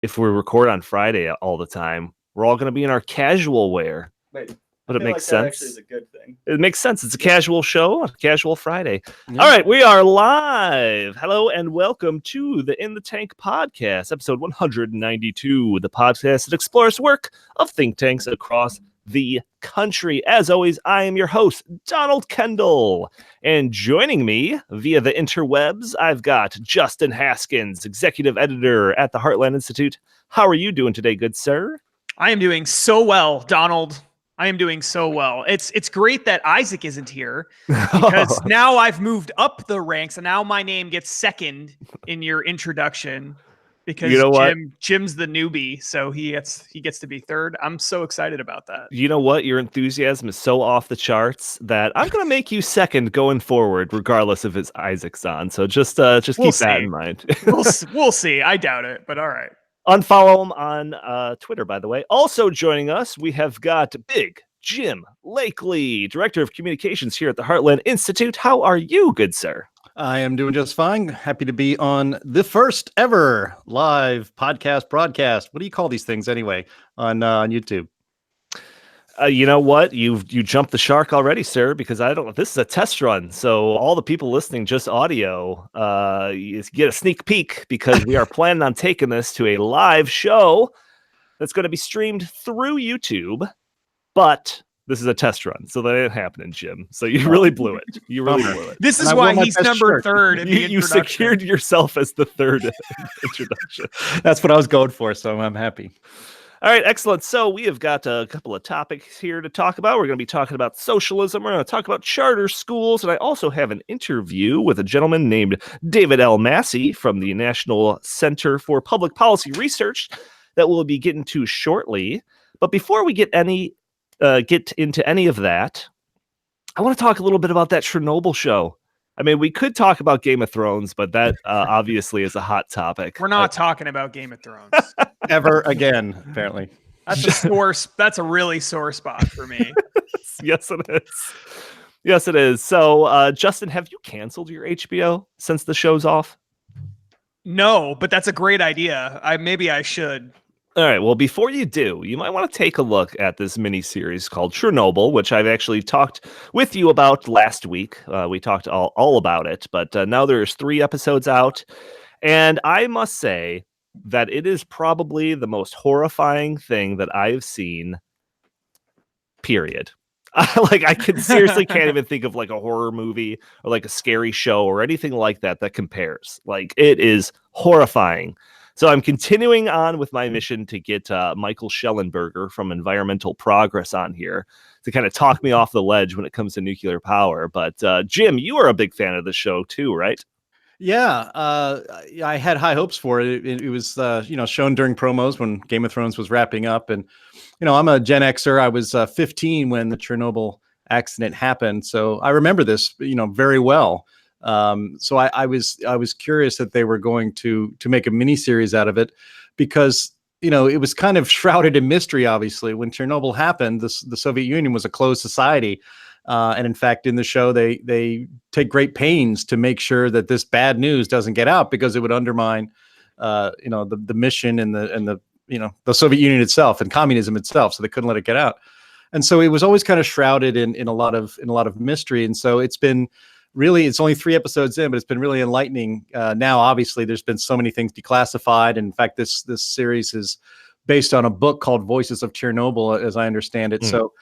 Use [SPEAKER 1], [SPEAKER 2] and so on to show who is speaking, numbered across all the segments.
[SPEAKER 1] if we record on Friday all the time, we're all going to be in our casual wear.
[SPEAKER 2] Wait,
[SPEAKER 1] but it makes
[SPEAKER 2] that
[SPEAKER 1] sense.
[SPEAKER 2] actually is a good thing.
[SPEAKER 1] It makes sense. It's a casual show, a casual Friday. Yeah. All right, we are live. Hello and welcome to the In the Tank podcast, episode 192, the podcast that explores the work of think tanks across the country. As always, I am your host, Donald Kendall. And joining me via the interwebs, I've got Justin Haskins, executive editor at the Heartland Institute. How are you doing today, good sir?
[SPEAKER 3] I am doing so well, Donald. I am doing so well. It's great that Isaac isn't here because now I've moved up the ranks and now my name gets second in your introduction because Jim's the newbie, so he gets to be third. I'm so excited about that.
[SPEAKER 1] You know what? Your enthusiasm is so off the charts that I'm going to make you second going forward, regardless if it's Isaac's on. So just keep that in mind.
[SPEAKER 3] We'll see. I doubt it, but all right.
[SPEAKER 1] Unfollow him on Twitter, by the way. Also joining us, we have got Big Jim Lakely, Director of Communications here at the Heartland Institute. How are you, good sir?
[SPEAKER 4] I am doing just fine. Happy to be on the first ever live podcast broadcast. What do you call these things anyway on YouTube?
[SPEAKER 1] You know what? You jumped the shark already, sir, because this is a test run. So all the people listening, just audio, you get a sneak peek because we are planning on taking this to a live show that's going to be streamed through YouTube. But this is a test run, so that ain't happening, Jim. So you really blew it. You really blew it.
[SPEAKER 3] This is why he's number third in the introduction.
[SPEAKER 1] You secured yourself as the third introduction.
[SPEAKER 4] That's what I was going for, so I'm happy.
[SPEAKER 1] All right, excellent. So we have got a couple of topics here to talk about. We're going to be talking about socialism. We're going to talk about charter schools. And I also have an interview with a gentleman named David Almasi from the National Center for Public Policy Research that we'll be getting to shortly. But before we get into any of that, I want to talk a little bit about that Chernobyl show. I mean, we could talk about Game of Thrones, but that obviously is a hot topic.
[SPEAKER 3] We're not talking about Game of Thrones.
[SPEAKER 4] Ever again, apparently.
[SPEAKER 3] That's a really sore spot for me.
[SPEAKER 1] Yes, it is. Yes, it is. So, Justin, have you canceled your HBO since the show's off?
[SPEAKER 3] No, but that's a great idea. Maybe I should.
[SPEAKER 1] All right. Well, before you do, you might want to take a look at this mini-series called Chernobyl, which I've actually talked with you about last week. We talked all about it, but now there's 3 episodes out. And I must say that it is probably the most horrifying thing that I've seen, period. I seriously can't even think of like a horror movie or like a scary show or anything like that compares. Like, it is horrifying. So I'm continuing on with my mission to get Michael Schellenberger from Environmental Progress on here to kind of talk me off the ledge when it comes to nuclear power. But Jim, you are a big fan of the show too, right?
[SPEAKER 4] Yeah, I had high hopes for it. It was shown during promos when Game of Thrones was wrapping up, and I'm a Gen Xer. I was 15 when the Chernobyl accident happened, so I remember this very well. So I was curious that they were going to make a mini series out of it because, it was kind of shrouded in mystery. Obviously, when Chernobyl happened, the Soviet Union was a closed society. And in fact, in the show, they take great pains to make sure that this bad news doesn't get out because it would undermine, the mission and the Soviet Union itself and communism itself. So they couldn't let it get out. And so it was always kind of shrouded in a lot of mystery. And so it's only 3 episodes in, but it's been really enlightening. Now, obviously, there's been so many things declassified. And in fact, this series is based on a book called Voices of Chernobyl, as I understand it. So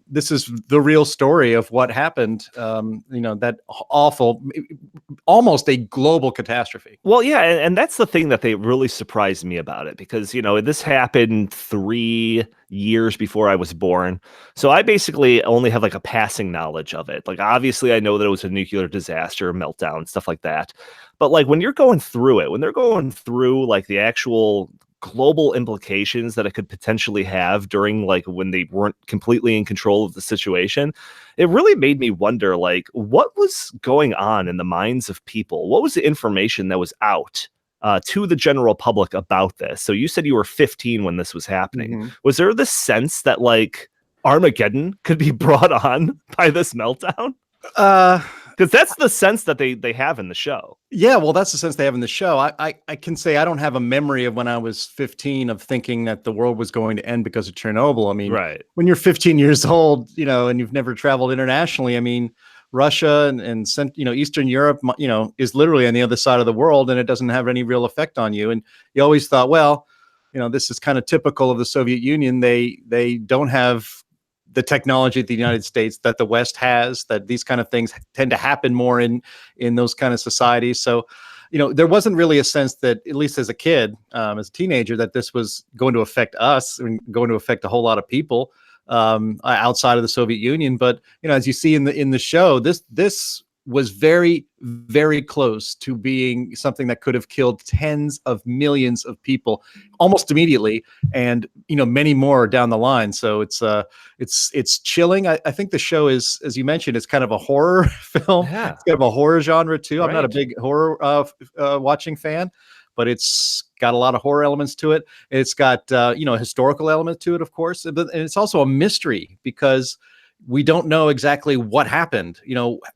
[SPEAKER 4] this is the real story of what happened, that awful, almost a global catastrophe.
[SPEAKER 1] Well, yeah, and that's the thing that they really surprised me about it because, this happened 3 years before I was born. So I basically only have like a passing knowledge of it. Like, obviously, I know that it was a nuclear disaster, meltdown, stuff like that. But like when you're going through it, when they're going through like the actual global implications that it could potentially have during like when they weren't completely in control of the situation, it really made me wonder, like, what was going on in the minds of people? What was the information that was out to the general public about this? So you said you were 15 when this was happening. Mm-hmm. Was there this sense that like Armageddon could be brought on by this meltdown? Because that's the sense that they have in the show.
[SPEAKER 4] Yeah, well, that's the sense they have in the show. I can say I don't have a memory of when I was 15 of thinking that the world was going to end because of Chernobyl. I mean,
[SPEAKER 1] Right.
[SPEAKER 4] when you're 15 years old, and you've never traveled internationally, I mean, Russia and Eastern Europe, is literally on the other side of the world, and it doesn't have any real effect on you. And you always thought, well, this is kind of typical of the Soviet Union. They don't have the technology of the United States that the West has, that these kind of things tend to happen more in those kind of societies. So, there wasn't really a sense that, at least as a kid, as a teenager, that this was going to affect us and going to affect a whole lot of people outside of the Soviet Union. But, as you see in the show, this was very, very close to being something that could have killed tens of millions of people almost immediately, and many more down the line. So it's chilling. I think the show is, as you mentioned, it's kind of a horror film.
[SPEAKER 1] Yeah.
[SPEAKER 4] It's kind of a horror genre too. I'm not a
[SPEAKER 1] Right.
[SPEAKER 4] big horror watching fan, but it's got a lot of horror elements to it. It's got historical elements to it, of course, and it's also a mystery because we don't know exactly what happened.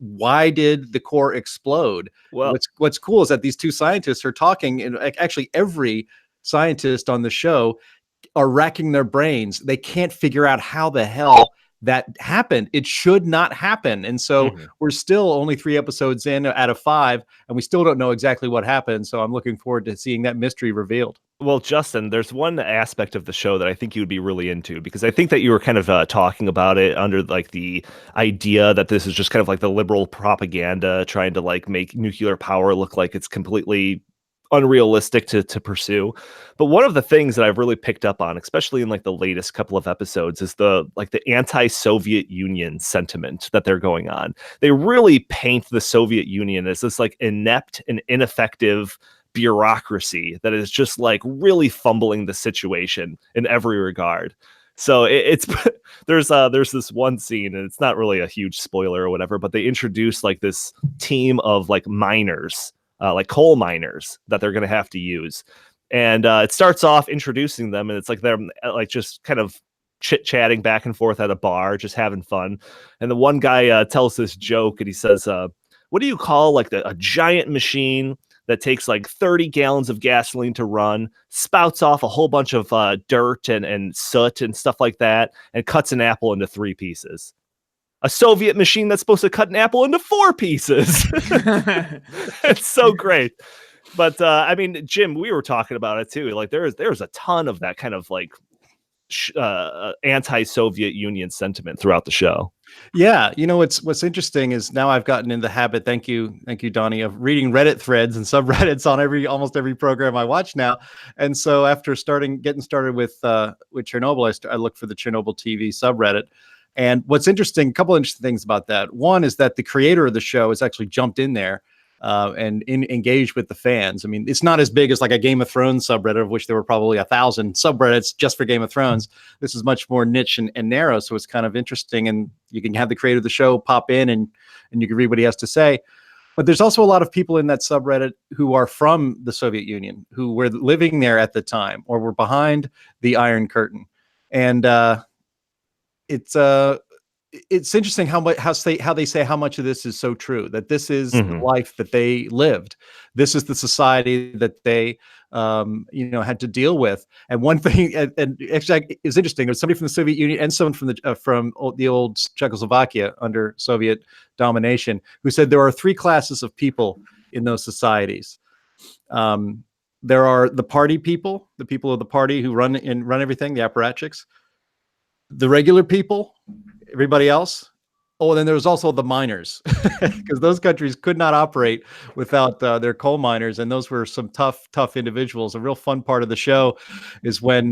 [SPEAKER 4] Why did the core explode?
[SPEAKER 1] Well,
[SPEAKER 4] What's cool is that these two scientists are talking, and actually every scientist on the show are racking their brains. They can't figure out how the hell that happened. It should not happen. And so we're still only 3 episodes in out of 5, and we still don't know exactly what happened. So I'm looking forward to seeing that mystery revealed.
[SPEAKER 1] Well, Justin, there's one aspect of the show that I think you would be really into, because I think that you were kind of talking about it under like the idea that this is just kind of like the liberal propaganda trying to like make nuclear power look like it's completely unrealistic to pursue. But one of the things that I've really picked up on, especially in like the latest couple of episodes, is the anti-Soviet Union sentiment that they're going on. They really paint the Soviet Union as this like inept and ineffective bureaucracy that is just like really fumbling the situation in every regard. So it's there's this one scene, and it's not really a huge spoiler or whatever, but they introduce like this team of like miners, like coal miners that they're going to have to use. And it starts off introducing them, and it's like they're like just kind of chit-chatting back and forth at a bar, just having fun. And the one guy tells this joke, and he says, what do you call like a giant machine that takes like 30 gallons of gasoline to run, spouts off a whole bunch of dirt and soot and stuff like that, and cuts an apple into 3 pieces? A Soviet machine that's supposed to cut an apple into 4 pieces. It's so great. But I mean, Jim, we were talking about it too. Like there's a ton of that kind of like anti-Soviet Union sentiment throughout the show.
[SPEAKER 4] Yeah, what's interesting is now I've gotten in the habit, thank you, Donnie, of reading Reddit threads and subreddits on almost every program I watch now. And so after getting started with Chernobyl, I looked for the Chernobyl TV subreddit. And what's interesting, a couple of interesting things about that. One is that the creator of the show has actually jumped in there and engaged with the fans. I mean, it's not as big as like a Game of Thrones subreddit, of which there were probably 1,000 subreddits just for Game of Thrones. This is much more niche and narrow, so it's kind of interesting. And you can have the creator of the show pop in and you can read what he has to say. But there's also a lot of people in that subreddit who are from the Soviet Union, who were living there at the time or were behind the Iron Curtain. And it's interesting how they say how much of this is so true, that this is the life that they lived. This is the society that they had to deal with. And one thing, and actually it's interesting, there was somebody from the Soviet Union and someone from the old Czechoslovakia under Soviet domination who said there are 3 classes of people in those societies. There are the party people, the people of the party who run everything, the apparatchiks, the regular people, everybody else. Oh, and then there was also the miners, because those countries could not operate without their coal miners, and those were some tough individuals. A real fun part of the show is when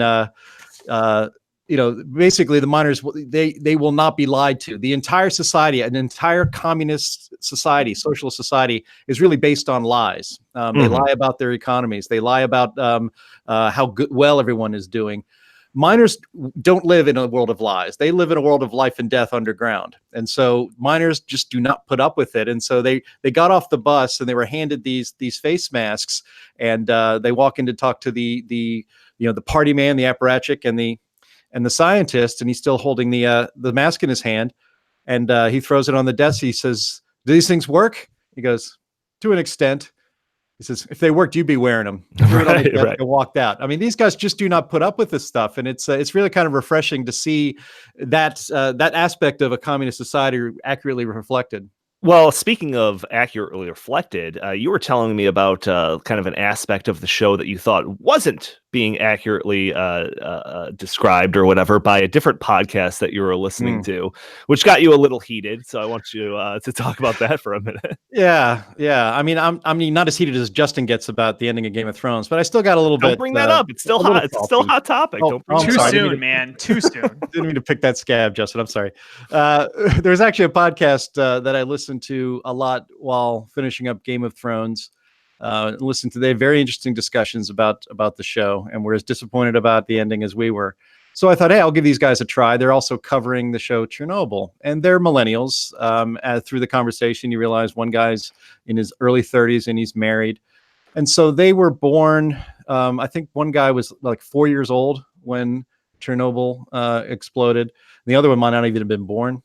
[SPEAKER 4] basically the miners, they will not be lied to. The entire society, an entire communist society, socialist society, is really based on lies. They lie about their economies. They lie about how well everyone is doing. Miners don't live in a world of lies. They live in a world of life and death underground. And so miners just do not put up with it. And so they got off the bus and they were handed these face masks, and they walk in to talk to the party man, the apparatchik, and the scientist, and he's still holding the mask in his hand, and he throws it on the desk. He says, Do these things work? He goes, to an extent. He says, if they worked, you'd be wearing them. Right. And walked out. I mean, these guys just do not put up with this stuff. And it's really kind of refreshing to see that aspect of a communist society accurately reflected.
[SPEAKER 1] Well, speaking of accurately reflected, you were telling me about kind of an aspect of the show that you thought wasn't being accurately described or whatever by a different podcast that you were listening to, which got you a little heated. So I want you to talk about that for a minute.
[SPEAKER 4] Yeah. I mean, I'm not as heated as Justin gets about the ending of Game of Thrones, but I still got a little bit.
[SPEAKER 1] Don't bring that up. It's still hot. It's still a hot topic.
[SPEAKER 3] Don't bring too soon, man. Too soon.
[SPEAKER 4] Didn't mean to pick that scab, Justin. I'm sorry. There's actually a podcast that I listened to a lot while finishing up Game of Thrones. Listen to, they have very interesting discussions about the show, and we're as disappointed about the ending as we were. So I thought, hey, I'll give these guys a try. They're also covering the show Chernobyl, and they're millennials. Through the conversation, you realize one guy's in his early 30s and he's married. And so they were born, I think one guy was like 4 years old when Chernobyl exploded. The other one might not even have been born.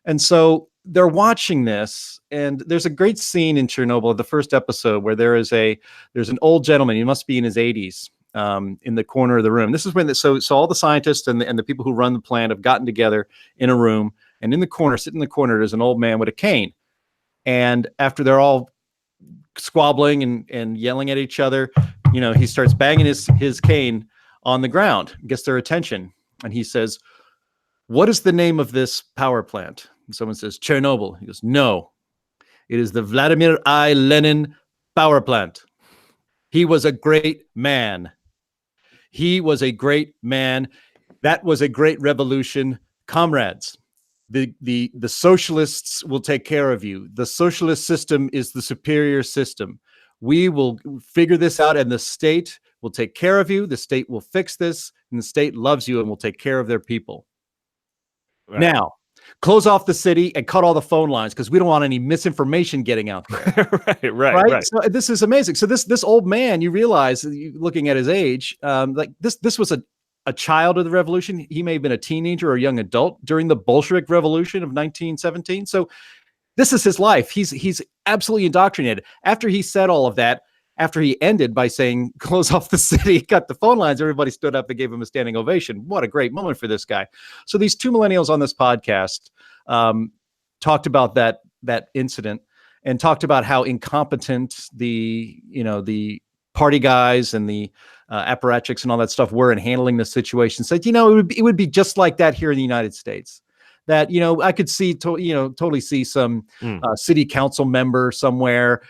[SPEAKER 4] And so they're watching this, and there's a great scene in Chernobyl, the first episode, where there's an old gentleman. He must be in his 80s, in the corner of the room. This is when so all the scientists and the people who run the plant have gotten together in a room, and in the corner, sitting in the corner, there's an old man with a cane. And after they're all squabbling and yelling at each other, he starts banging his cane on the ground, gets their attention, and he says, "What is the name of this power plant?" And someone says, "Chernobyl." He goes, "No, it is the Vladimir I. Lenin power plant. He was a great man. He was a great man. That was a great revolution. Comrades, the socialists will take care of you. The socialist system is the superior system. We will figure this out, and the state will take care of you. The state will fix this, and the state loves you and will take care of their people." Right. Now, close off the city and cut all the phone lines because we don't want any misinformation getting out there. Right. So this is amazing. So this old man, you realize, looking at his age, like this was a child of the revolution. He may have been a teenager or a young adult during the Bolshevik Revolution of 1917. So this is his life. He's absolutely indoctrinated. After he said all of that, after he ended by saying, "Close off the city, cut the phone lines," everybody stood up and gave him a standing ovation. What a great moment for this guy. So these two millennials on this podcast talked about that incident and talked about how incompetent the party guys and the apparatchiks and all that stuff were in handling the situation. Said, it would be just like that here in the United States. That, I could see, totally see some city council member somewhere,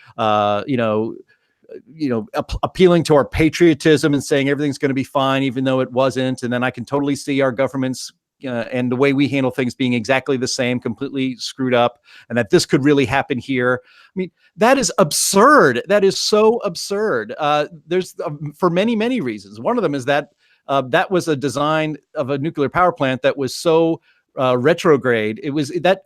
[SPEAKER 4] appealing to our patriotism and saying everything's going to be fine, even though it wasn't. And then I can totally see our governments and the way we handle things being exactly the same, completely screwed up, and that this could really happen here. I mean, that is absurd. That is so absurd. There's for many, many reasons. One of them is that that was a design of a nuclear power plant that was so retrograde. It was that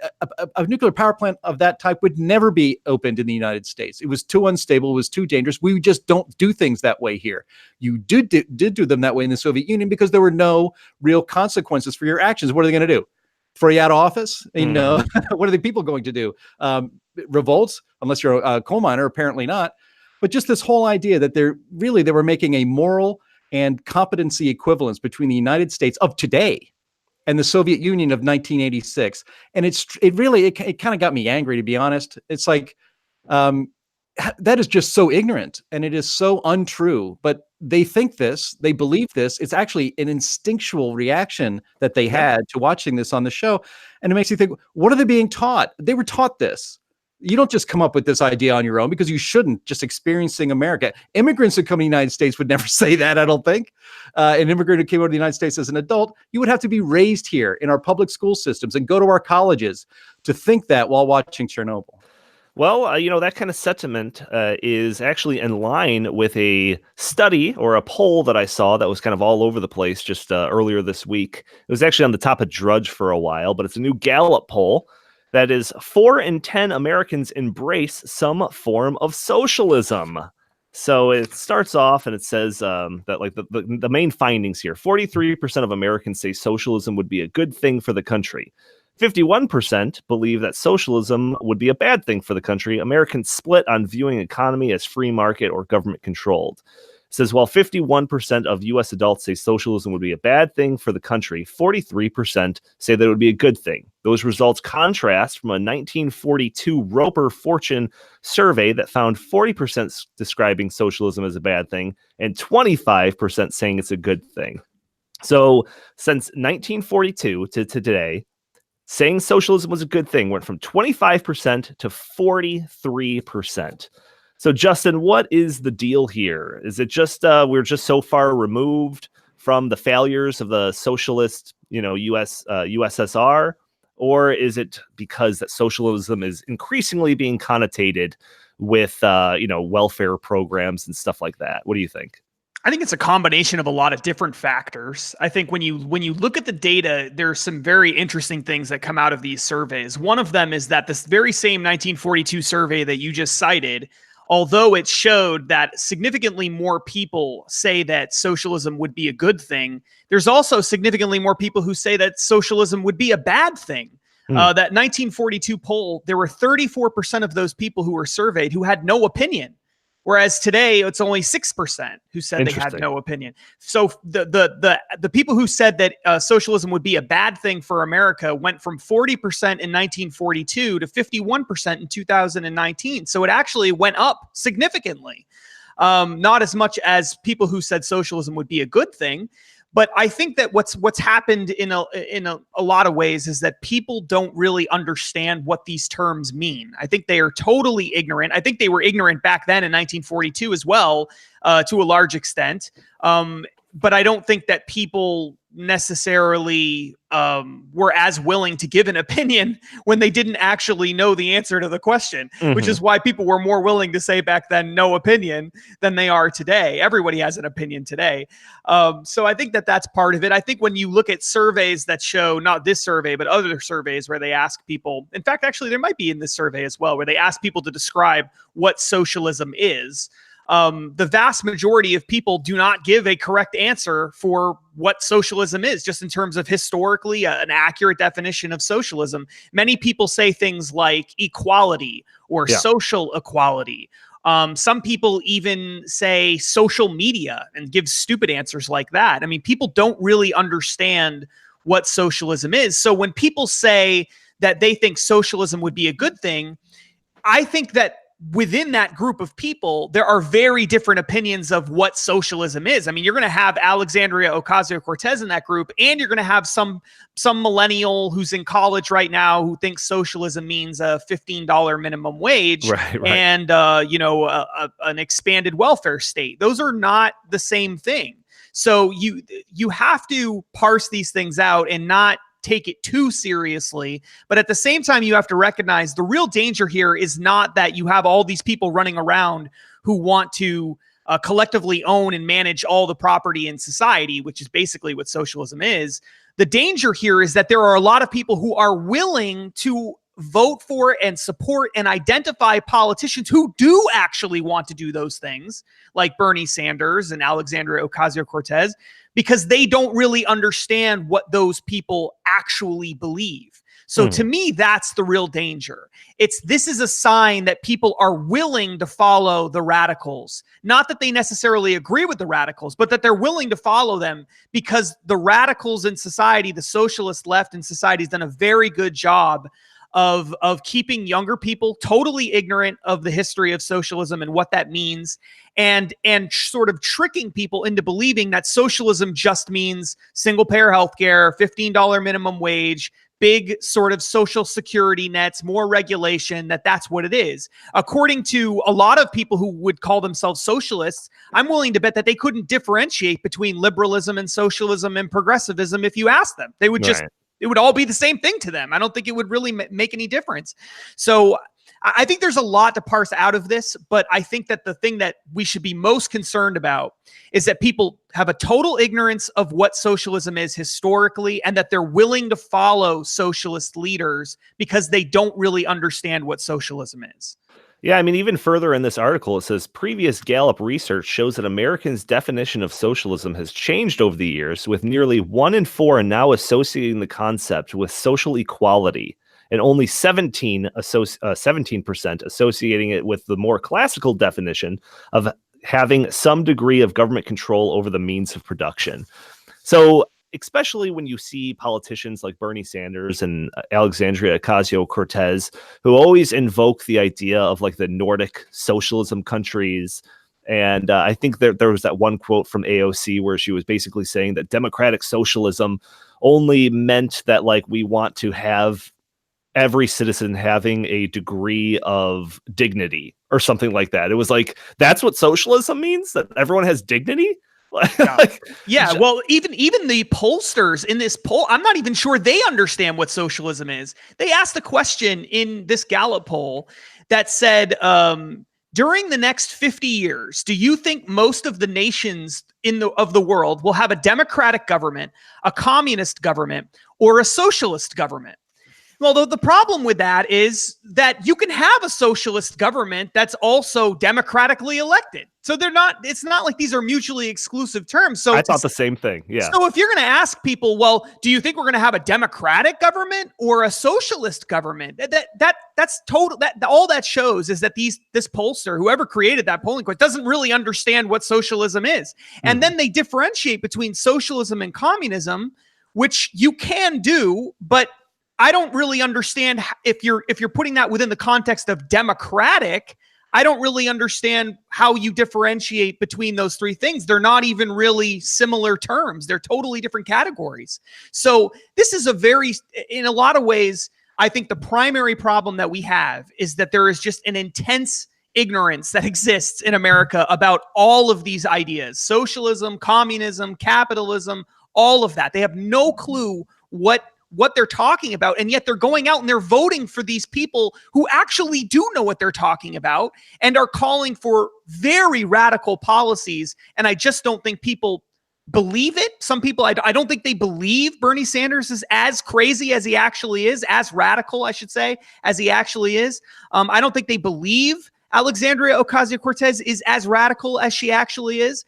[SPEAKER 4] a nuclear power plant of that type would never be opened in the United States. It was too unstable. It was too dangerous. We just don't do things that way here. You did do them that way in the Soviet Union because there were no real consequences for your actions. What are they going to do? Throw you out of office? What are the people going to do? Revolts? Unless you're a coal miner, apparently not. But just this whole idea that they were making a moral and competency equivalence between the United States of today and the Soviet Union of 1986. And it kind of got me angry, to be honest. It's like, that is just so ignorant and it is so untrue, but they think this, they believe this. It's actually an instinctual reaction that they had to watching this on the show. And it makes you think, what are they being taught? They were taught this. You don't just come up with this idea on your own, because you shouldn't. Just experiencing America. Immigrants who come to the United States would never say that, I don't think. An immigrant who came over to the United States as an adult, you would have to be raised here in our public school systems and go to our colleges to think that while watching Chernobyl.
[SPEAKER 1] Well, that kind of sentiment is actually in line with a study or a poll that I saw that was kind of all over the place just earlier this week. It was actually on the top of Drudge for a while, but it's a new Gallup poll. That is 4 in 10 Americans embrace some form of socialism. So it starts off and it says that like the main findings here, 43% of Americans say socialism would be a good thing for the country. 51% believe that socialism would be a bad thing for the country. Americans split on viewing economy as free market or government controlled. It says while 51% of U.S. adults say socialism would be a bad thing for the country, 43% say that it would be a good thing. Those results contrast from a 1942 Roper Fortune survey that found 40% describing socialism as a bad thing and 25% saying it's a good thing. So since 1942 to today, saying socialism was a good thing went from 25% to 43%. So, Justin, what is the deal here? Is it just we're just so far removed from the failures of the socialist, USSR, or is it because that socialism is increasingly being connotated with welfare programs and stuff like that? What do you think?
[SPEAKER 3] I think it's a combination of a lot of different factors. I think when you look at the data, there's some very interesting things that come out of these surveys. One of them is that this very same 1942 survey that you just cited, although it showed that significantly more people say that socialism would be a good thing, there's also significantly more people who say that socialism would be a bad thing. That 1942 poll, there were 34% of those people who were surveyed who had no opinion. Whereas today, it's only 6% who said they had no opinion. So the people who said that socialism would be a bad thing for America went from 40% in 1942 to 51% in 2019. So it actually went up significantly. Not as much as people who said socialism would be a good thing. But I think that what's happened in a lot of ways is that people don't really understand what these terms mean. I think they are totally ignorant. I think they were ignorant back then in 1942 as well, to a large extent. But I don't think that people necessarily were as willing to give an opinion when they didn't actually know the answer to the question, which is why people were more willing to say back then no opinion than they are today. Everybody has an opinion today. So I think that that's part of it. I think when you look at surveys that show, not this survey, but other surveys where they ask people, in fact, actually there might be in this survey as well, where they ask people to describe what socialism is. The vast majority of people do not give a correct answer for what socialism is, just in terms of historically an accurate definition of socialism. Many people say things like equality or social equality. Some people even say social media and give stupid answers like that. I mean, people don't really understand what socialism is. So when people say that they think socialism would be a good thing, I think that within that group of people, there are very different opinions of what socialism is. I mean, you're going to have Alexandria Ocasio-Cortez in that group, and you're going to have some millennial who's in college right now who thinks socialism means a $15 minimum wage and an expanded welfare state. Those are not the same thing. So you have to parse these things out and not take it too seriously. But at the same time, you have to recognize the real danger here is not that you have all these people running around who want to collectively own and manage all the property in society, which is basically what socialism is. The danger here is that there are a lot of people who are willing to vote for and support and identify politicians who do actually want to do those things, like Bernie Sanders and Alexandria Ocasio-Cortez, because they don't really understand what those people actually believe. So to me, that's the real danger. This is a sign that people are willing to follow the radicals. Not that they necessarily agree with the radicals, but that they're willing to follow them because the radicals in society, the socialist left in society, has done a very good job of keeping younger people totally ignorant of the history of socialism and what that means, and sort of tricking people into believing that socialism just means single-payer healthcare, $15 minimum wage, big sort of social security nets, more regulation, that's what it is. According to a lot of people who would call themselves socialists, I'm willing to bet that they couldn't differentiate between liberalism and socialism and progressivism if you asked them. They would just it would all be the same thing to them. I don't think it would really make any difference. So I think there's a lot to parse out of this, but I think that the thing that we should be most concerned about is that people have a total ignorance of what socialism is historically, and that they're willing to follow socialist leaders because they don't really understand what socialism is.
[SPEAKER 1] Yeah, I mean, even further in this article, it says previous Gallup research shows that Americans' definition of socialism has changed over the years, with nearly 1 in 4 now associating the concept with social equality, and only 17% associating it with the more classical definition of having some degree of government control over the means of production. So, especially when you see politicians like Bernie Sanders and Alexandria Ocasio-Cortez, who always invoke the idea of like the Nordic socialism countries. And I think there was that one quote from AOC where she was basically saying that democratic socialism only meant that like we want to have every citizen having a degree of dignity or something like that. It was like, that's what socialism means, that everyone has dignity.
[SPEAKER 3] Yeah, well, even the pollsters in this poll, I'm not even sure they understand what socialism is. They asked a question in this Gallup poll that said, during the next 50 years, do you think most of the nations of the world will have a democratic government, a communist government, or a socialist government? Well, the problem with that is that you can have a socialist government that's also democratically elected. So it's not like these are mutually exclusive terms. So
[SPEAKER 1] I thought the same thing. Yeah.
[SPEAKER 3] So if you're going to ask people, well, do you think we're going to have a democratic government or a socialist government? That's total. All that shows is that this pollster, whoever created that polling question, doesn't really understand what socialism is. And then they differentiate between socialism and communism, which you can do, but I don't really understand if you're putting that within the context of democratic. I don't really understand how you differentiate between those three things. They're not even really similar terms. They're totally different categories. So this is in a lot of ways, I think the primary problem that we have is that there is just an intense ignorance that exists in America about all of these ideas: socialism, communism, capitalism, all of that. They have no clue what they're talking about, and yet they're going out and they're voting for these people who actually do know what they're talking about and are calling for very radical policies. And I just don't think people believe it. Some people, I don't think they believe Bernie Sanders is as crazy as he actually is, as radical, I should say, as he actually is. I don't think they believe Alexandria Ocasio-Cortez is as radical as she actually is.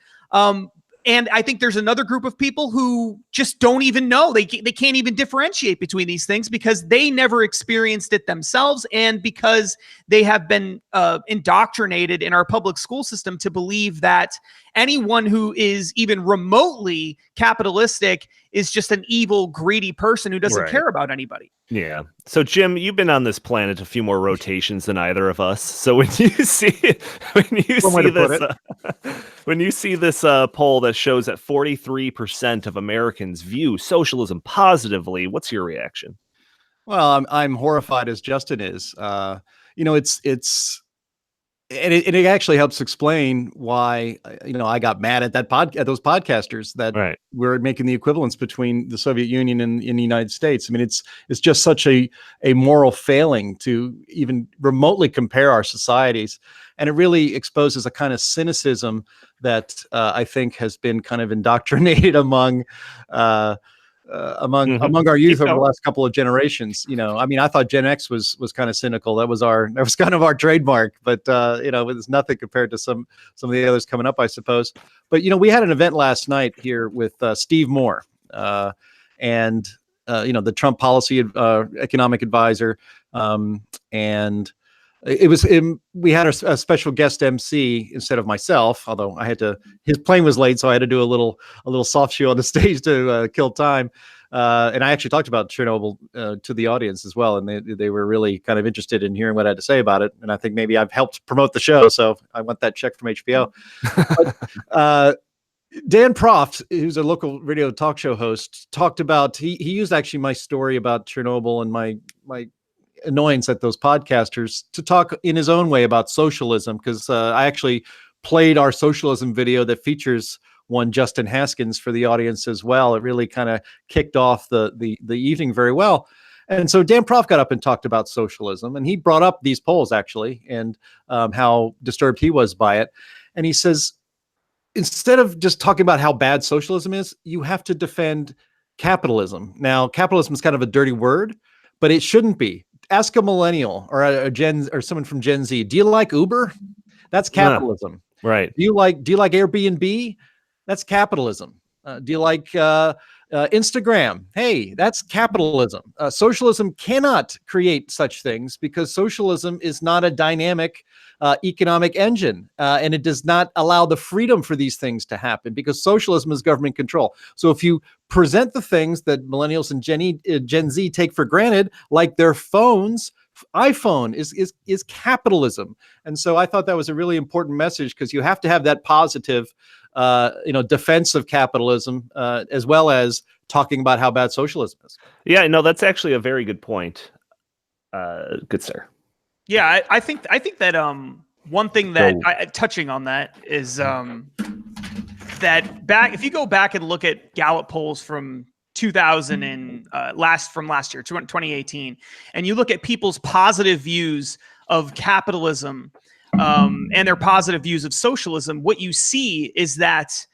[SPEAKER 3] And I think there's another group of people who just don't even know. They can't even differentiate between these things because they never experienced it themselves, and because they have been indoctrinated in our public school system to believe that anyone who is even remotely capitalistic is just an evil, greedy person who doesn't care about anybody.
[SPEAKER 1] Yeah. So, Jim, you've been on this planet a few more rotations than either of us. So when you see this poll that shows that 43% of Americans view socialism positively, what's your reaction?
[SPEAKER 4] Well, I'm horrified as Justin is. It actually helps explain why I got mad at those podcasters that were making the equivalence between the Soviet Union and in the United States. I mean, it's just such a moral failing to even remotely compare our societies, and it really exposes a kind of cynicism that I think has been kind of indoctrinated among our youth over the last couple of generations. I mean, I thought Gen X was kind of cynical. That was kind of our trademark, but it's nothing compared to some of the others coming up, I suppose. But we had an event last night here with Steve Moore, and the Trump policy economic advisor, and we had a special guest MC instead of myself, although his plane was late, so I had to do a little soft shoe on the stage to kill time. And I actually talked about Chernobyl to the audience as well, and they were really kind of interested in hearing what I had to say about it. And I think maybe I've helped promote the show, so I want that check from HBO. But, Dan Proft, who's a local radio talk show host, talked about he used actually my story about Chernobyl and my annoyance at those podcasters to talk in his own way about socialism, because I actually played our socialism video that features one Justin Haskins for the audience as well. It really kind of kicked off the evening very well. And so Dan Proft got up and talked about socialism, and he brought up these polls actually, and how disturbed he was by it. And he says, instead of just talking about how bad socialism is, you have to defend capitalism. Now, capitalism is kind of a dirty word, but it shouldn't be. ask a millennial or a Gen or someone from Gen Z, do you like Uber? That's capitalism.
[SPEAKER 1] Right.
[SPEAKER 4] Do you like Airbnb? That's capitalism. Do you like Instagram? Hey, that's capitalism. Socialism cannot create such things because socialism is not a dynamic economic engine, and it does not allow the freedom for these things to happen because socialism is government control. So if you present the things that millennials and Gen Z take for granted, like their phones, iPhone is capitalism. And so I thought that was a really important message because you have to have that positive defense of capitalism, as well as talking about how bad socialism is.
[SPEAKER 1] Yeah, no, that's actually a very good point. Good sir.
[SPEAKER 3] Yeah, I think that one thing that touching on that is that if you go back and look at Gallup polls from 2000 and last year, 2018, and you look at people's positive views of capitalism and their positive views of socialism, what you see is that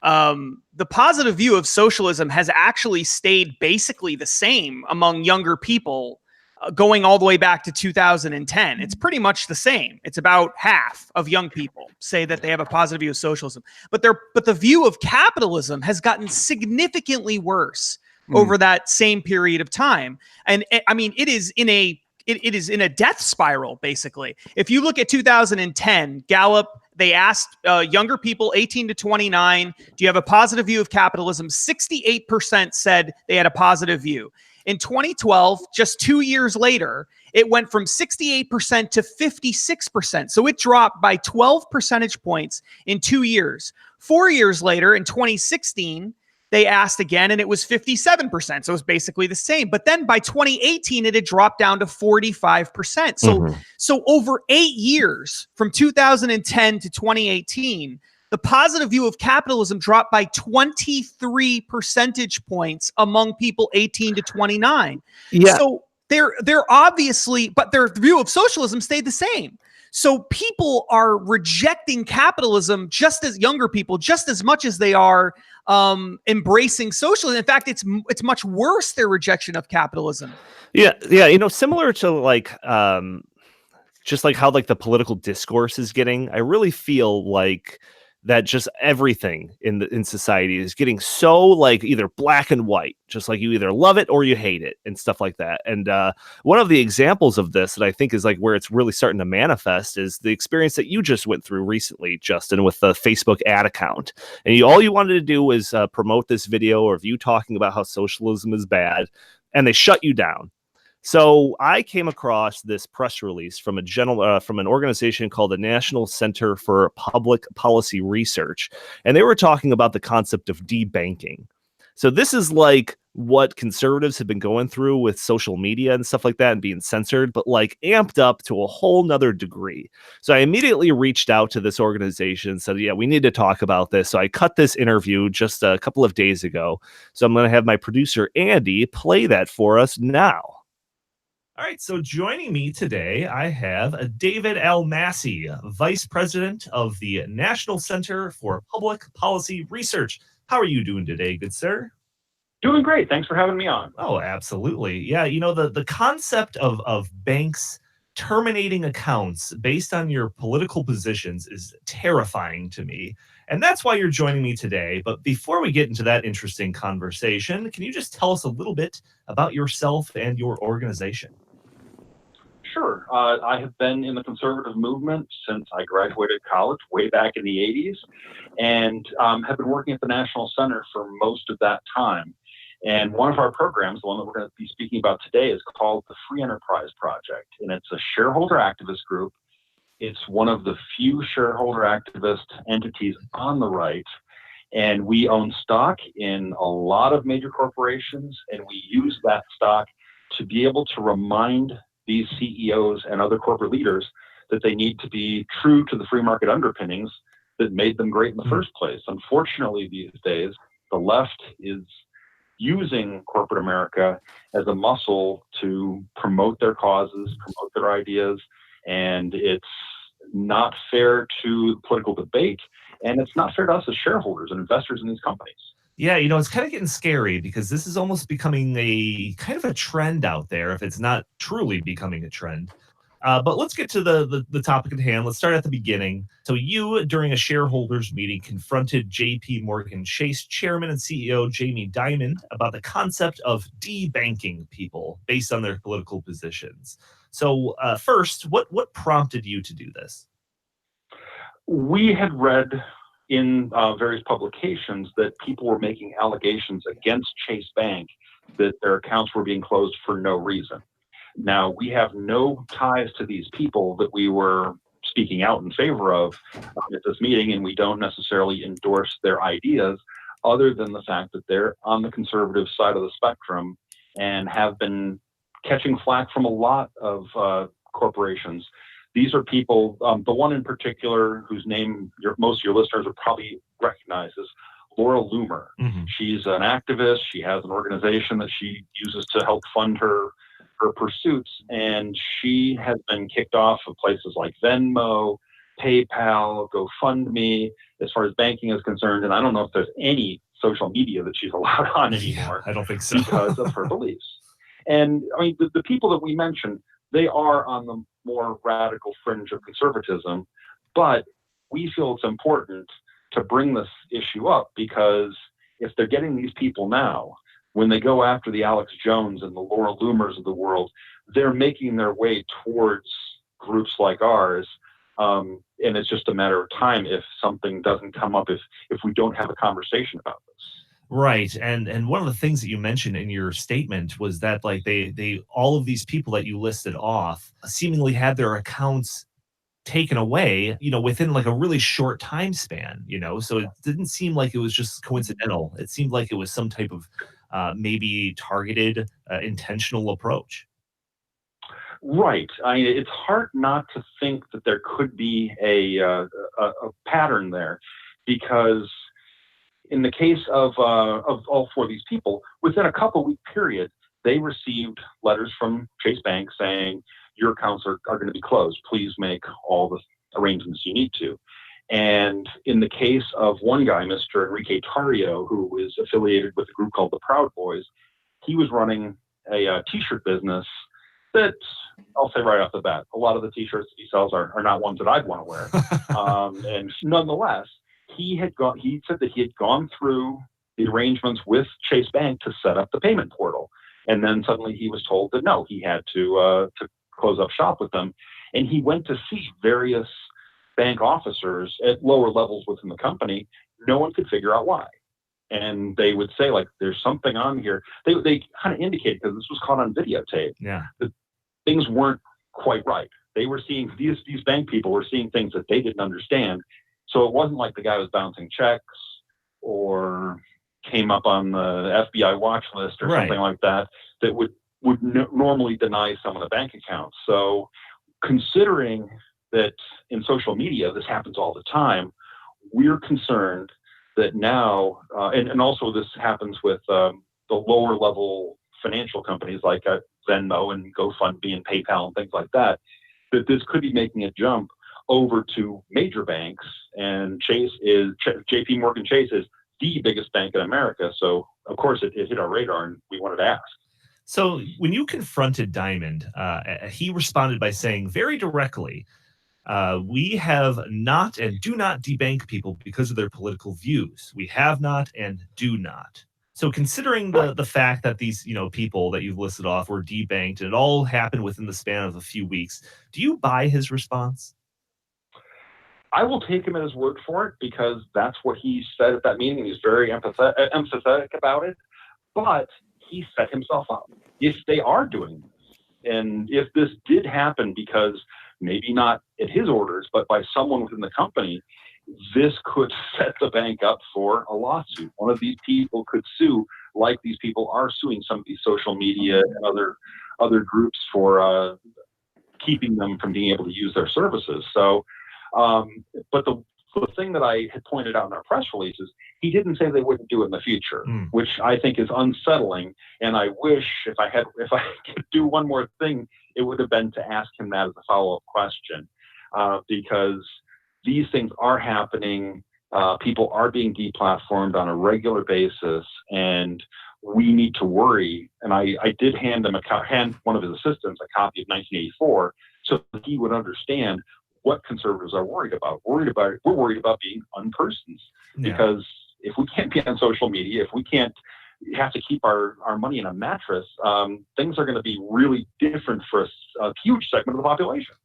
[SPEAKER 3] the positive view of socialism has actually stayed basically the same among younger people going all the way back to 2010. It's pretty much the same. It's about half of young people say that they have a positive view of socialism, but the view of capitalism has gotten significantly worse over that same period of time. And I mean, it is in a death spiral, basically. If you look at 2010, Gallup, they asked younger people, 18 to 29, do you have a positive view of capitalism? 68% said they had a positive view. In 2012, just 2 years later, it went from 68% to 56%. So it dropped by 12 percentage points in 2 years. 4 years later, in 2016, they asked again, and it was 57%. So it was basically the same. But then by 2018, it had dropped down to 45%. So over 8 years, from 2010 to 2018, the positive view of capitalism dropped by 23 percentage points among people 18 to 29.
[SPEAKER 1] Yeah.
[SPEAKER 3] So they're obviously, but their view of socialism stayed the same. So people are rejecting capitalism, just as younger people, just as much as they are embracing socialism. In fact, it's much worse, their rejection of capitalism.
[SPEAKER 1] Yeah. Similar to like just like how like the political discourse is getting, I really feel like that just everything in society is getting so like either black and white, just like you either love it or you hate it and stuff like that. And one of the examples of this that I think is like where it's really starting to manifest is the experience that you just went through recently, Justin, with the Facebook ad account. And all you wanted to do was promote this video of you talking about how socialism is bad, and they shut you down. So I came across this press release from from an organization called the National Center for Public Policy Research, and they were talking about the concept of debanking. So this is like what conservatives have been going through with social media and stuff like that and being censored, but like amped up to a whole nother degree. So I immediately reached out to this organization and said, yeah, we need to talk about this. So I cut this interview just a couple of days ago. So I'm going to have my producer, Andy, play that for us now. All right, so joining me today, I have David Almasi, Vice President of the National Center for Public Policy Research. How are you doing today, good sir?
[SPEAKER 2] Doing great. Thanks for having me on.
[SPEAKER 1] Oh, absolutely. Yeah, the concept of banks terminating accounts based on your political positions is terrifying to me. And that's why you're joining me today. But before we get into that interesting conversation, can you just tell us a little bit about yourself and your organization?
[SPEAKER 2] Sure. I have been in the conservative movement since I graduated college way back in the 80s, and have been working at the National Center for most of that time. And one of our programs, the one that we're going to be speaking about today, is called the Free Enterprise Project. And it's a shareholder activist group. It's one of the few shareholder activist entities on the right. And we own stock in a lot of major corporations, and we use that stock to be able to remind these CEOs and other corporate leaders that they need to be true to the free market underpinnings that made them great in the first place. Unfortunately, these days, the left is using corporate America as a muscle to promote their causes, promote their ideas, and it's not fair to political debate, and it's not fair to us as shareholders and investors in these companies.
[SPEAKER 1] Yeah, it's kind of getting scary because this is almost becoming a kind of a trend out there if it's not truly becoming a trend. But let's get to the topic at hand. Let's start at the beginning. So you, during a shareholders meeting, confronted J.P. Morgan Chase chairman and CEO Jamie Dimon about the concept of debanking people based on their political positions. So first, what prompted you to do this?
[SPEAKER 2] We had read in various publications that people were making allegations against Chase Bank that their accounts were being closed for no reason. Now, we have no ties to these people that we were speaking out in favor of at this meeting, and we don't necessarily endorse their ideas other than the fact that they're on the conservative side of the spectrum and have been catching flack from a lot of corporations. These are people, the one in particular whose name most of your listeners would probably recognize is Laura Loomer.
[SPEAKER 1] Mm-hmm.
[SPEAKER 2] She's an activist. She has an organization that she uses to help fund her pursuits, and she has been kicked off of places like Venmo, PayPal, GoFundMe, as far as banking is concerned. And I don't know if there's any social media that she's allowed on anymore.
[SPEAKER 1] I don't think so.
[SPEAKER 2] Because of her beliefs. And I mean, the people that we mentioned, they are on the more radical fringe of conservatism, but we feel it's important to bring this issue up because if they're getting these people now, when they go after the Alex Jones and the Laura Loomers of the world, they're making their way towards groups like ours. And it's just a matter of time if something doesn't come up, if we don't have a conversation about this.
[SPEAKER 1] Right. And one of the things that you mentioned in your statement was that like they all of these people that you listed off seemingly had their accounts taken away, within like a really short time span, so it didn't seem like it was just coincidental. It seemed like it was some type of maybe targeted, intentional approach.
[SPEAKER 2] Right. I mean, it's hard not to think that there could be a pattern there, because in the case of all four of these people, within a couple-week period, they received letters from Chase Bank saying, your accounts are going to be closed. Please make all the arrangements you need to. And in the case of one guy, Mr. Enrique Tarrio, who is affiliated with a group called the Proud Boys, he was running a t-shirt business that, I'll say right off the bat, a lot of the t-shirts that he sells are not ones that I'd want to wear. And nonetheless, he said that he had gone through the arrangements with Chase Bank to set up the payment portal. And then suddenly he was told that no, he had to close up shop with them. And he went to see various bank officers at lower levels within the company. No one could figure out why. And they would say, like, there's something on here. They kind of indicated, because this was caught on videotape, that things weren't quite right. They were seeing, these bank people were seeing things that they didn't understand. So it wasn't like the guy was bouncing checks or came up on the FBI watch list or something like that would normally deny some of the bank accounts. So considering that in social media this happens all the time, we're concerned that now, and also this happens with the lower level financial companies like Venmo and GoFundMe and PayPal and things like that, that this could be making a jump over to major banks. And J.P. Morgan Chase is the biggest bank in America. So of course it hit our radar and we wanted to ask.
[SPEAKER 1] So when you confronted Diamond, he responded by saying very directly, we have not and do not debank people because of their political views. We have not and do not. So considering the fact that these people that you've listed off were debanked and it all happened within the span of a few weeks, do you buy his response?
[SPEAKER 2] I will take him at his word for it because that's what he said at that meeting. He's very empathetic about it. But he set himself up. If they are doing this, and if this did happen because maybe not at his orders, but by someone within the company, this could set the bank up for a lawsuit. One of these people could sue, like these people are suing some of these social media and other groups for keeping them from being able to use their services. So, but the thing that I had pointed out in our press release is he didn't say they wouldn't do it in the future, which I think is unsettling. And I wish if I could do one more thing, it would have been to ask him that as a follow-up question, because these things are happening People are being deplatformed on a regular basis, and we need to worry. And I did hand one of his assistants a copy of 1984 so that he would understand what conservatives are worried about. We're worried about being unpersons, because if we can't be on social media, if we can't have to keep our money in a mattress, things are going to be really different for a huge segment of the population.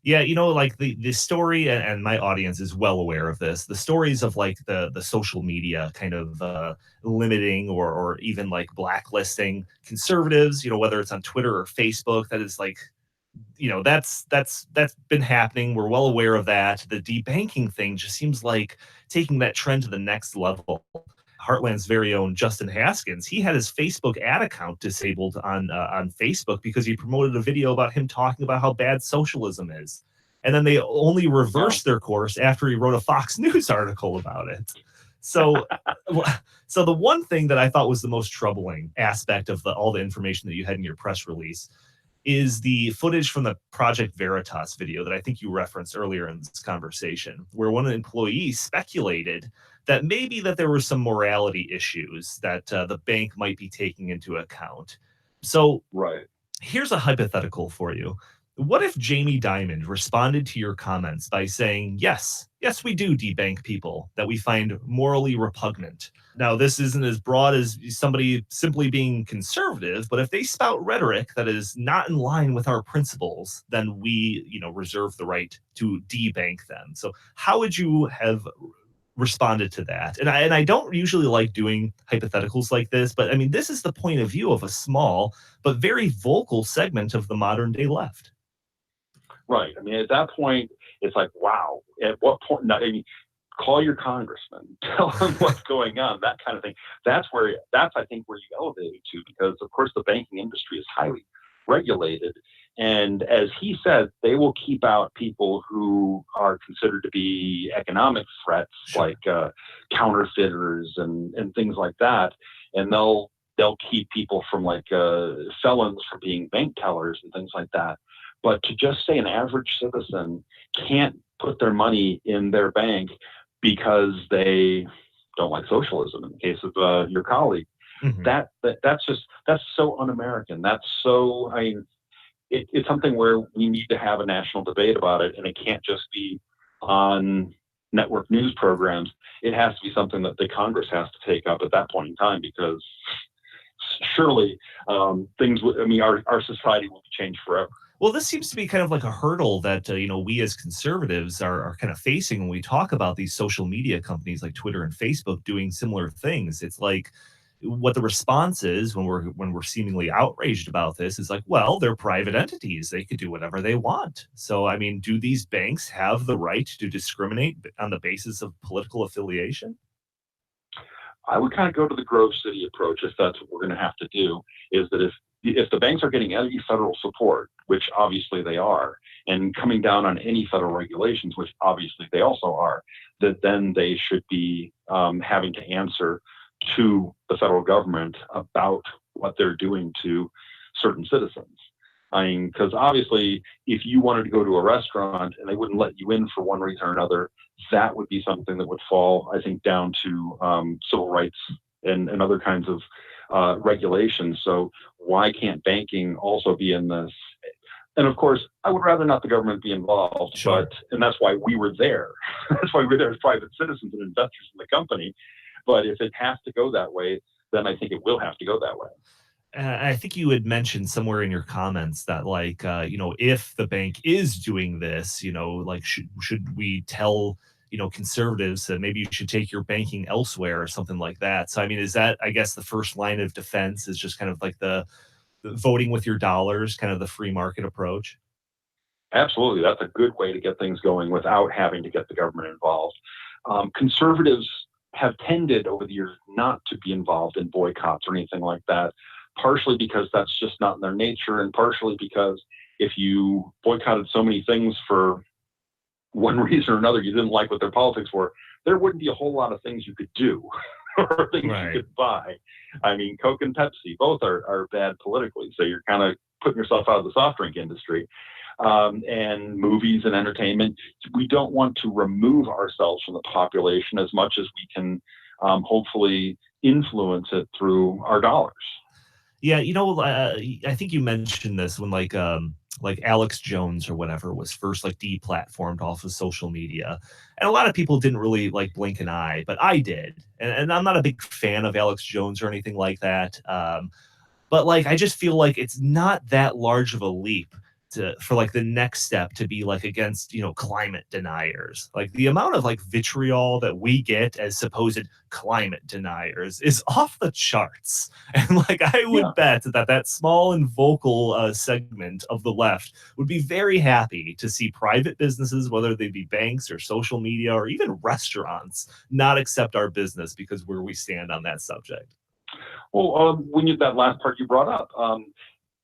[SPEAKER 1] Yeah, like the story, and my audience is well aware of this, the stories of like the social media kind of limiting or even like blacklisting conservatives, whether it's on Twitter or Facebook, that is like, that's been happening. We're well aware of that. The debanking thing just seems like taking that trend to the next level. Heartland's very own Justin Haskins, he had his Facebook ad account disabled on Facebook because he promoted a video about him talking about how bad socialism is. And then they only reversed their course after he wrote a Fox News article about it. So the one thing that I thought was the most troubling aspect of all the information that you had in your press release is the footage from the Project Veritas video that I think you referenced earlier in this conversation, where one employee speculated that maybe that there were some morality issues that the bank might be taking into account. So here's a hypothetical for you. What if Jamie Dimon responded to your comments by saying, yes, we do debank people that we find morally repugnant? Now, this isn't as broad as somebody simply being conservative, but if they spout rhetoric that is not in line with our principles, then we, reserve the right to debank them. So how would you have responded to that? And I don't usually like doing hypotheticals like this, but I mean, this is the point of view of a small but very vocal segment of the modern day left.
[SPEAKER 2] Right. I mean, at that point, it's like, wow, at what point? Call your congressman, tell him what's going on, that kind of thing. That's I think where you elevated to, because of course the banking industry is highly regulated. And as he said, they will keep out people who are considered to be economic threats, like counterfeiters and things like that. And they'll keep people from like felons from being bank tellers and things like that. But to just say an average citizen can't put their money in their bank because they don't like socialism, in the case of your colleague, that's so un-American. That's so, it's something where we need to have a national debate about it, and it can't just be on network news programs. It has to be something that the Congress has to take up at that point in time, because surely our society will be changed forever.
[SPEAKER 1] Well, this seems to be kind of like a hurdle that, we as conservatives are kind of facing when we talk about these social media companies like Twitter and Facebook doing similar things. It's like what the response is when we're seemingly outraged about this is like, well, they're private entities. They could do whatever they want. So, I mean, do these banks have the right to discriminate on the basis of political affiliation?
[SPEAKER 2] I would kind of go to the Grove City approach, if that's what we're going to have to do, is that if the banks are getting any federal support, which obviously they are, and coming down on any federal regulations, which obviously they also are, that then they should be having to answer to the federal government about what they're doing to certain citizens. I mean, because obviously, if you wanted to go to a restaurant and they wouldn't let you in for one reason or another, that would be something that would fall, I think, down to civil rights and other kinds of regulations. So why can't banking also be in this? And of course, I would rather not the government be involved,
[SPEAKER 1] sure.
[SPEAKER 2] and that's why we were there. That's why we were there as private citizens and investors in the company. But if it has to go that way, then I think it will have to go that way.
[SPEAKER 1] I think you had mentioned somewhere in your comments that, like, if the bank is doing this, like, should we tell, conservatives that maybe you should take your banking elsewhere or something like that? So, I mean, is that, I guess, the first line of defense is just kind of like the voting with your dollars, kind of the free market approach?
[SPEAKER 2] Absolutely. That's a good way to get things going without having to get the government involved. Conservatives have tended over the years not to be involved in boycotts or anything like that, partially because that's just not in their nature, and partially because if you boycotted so many things for one reason or another, you didn't like what their politics were, there wouldn't be a whole lot of things you could do or things you could buy. I mean, Coke and Pepsi, both are bad politically, so you're kind of putting yourself out of the soft drink industry. and movies and entertainment. We don't want to remove ourselves from the population as much as we can hopefully influence it through our dollars.
[SPEAKER 1] Yeah, I think you mentioned this when like Alex Jones or whatever was first like deplatformed off of social media, and a lot of people didn't really like blink an eye, but I did, and I'm not a big fan of Alex Jones or anything like that. But like I just feel like it's not that large of a leap for like the next step to be like against climate deniers. Like the amount of like vitriol that we get as supposed climate deniers is off the charts. And like I would bet that small and vocal segment of the left would be very happy to see private businesses, whether they be banks or social media or even restaurants, not accept our business because where we stand on that subject.
[SPEAKER 2] Well, that last part you brought up,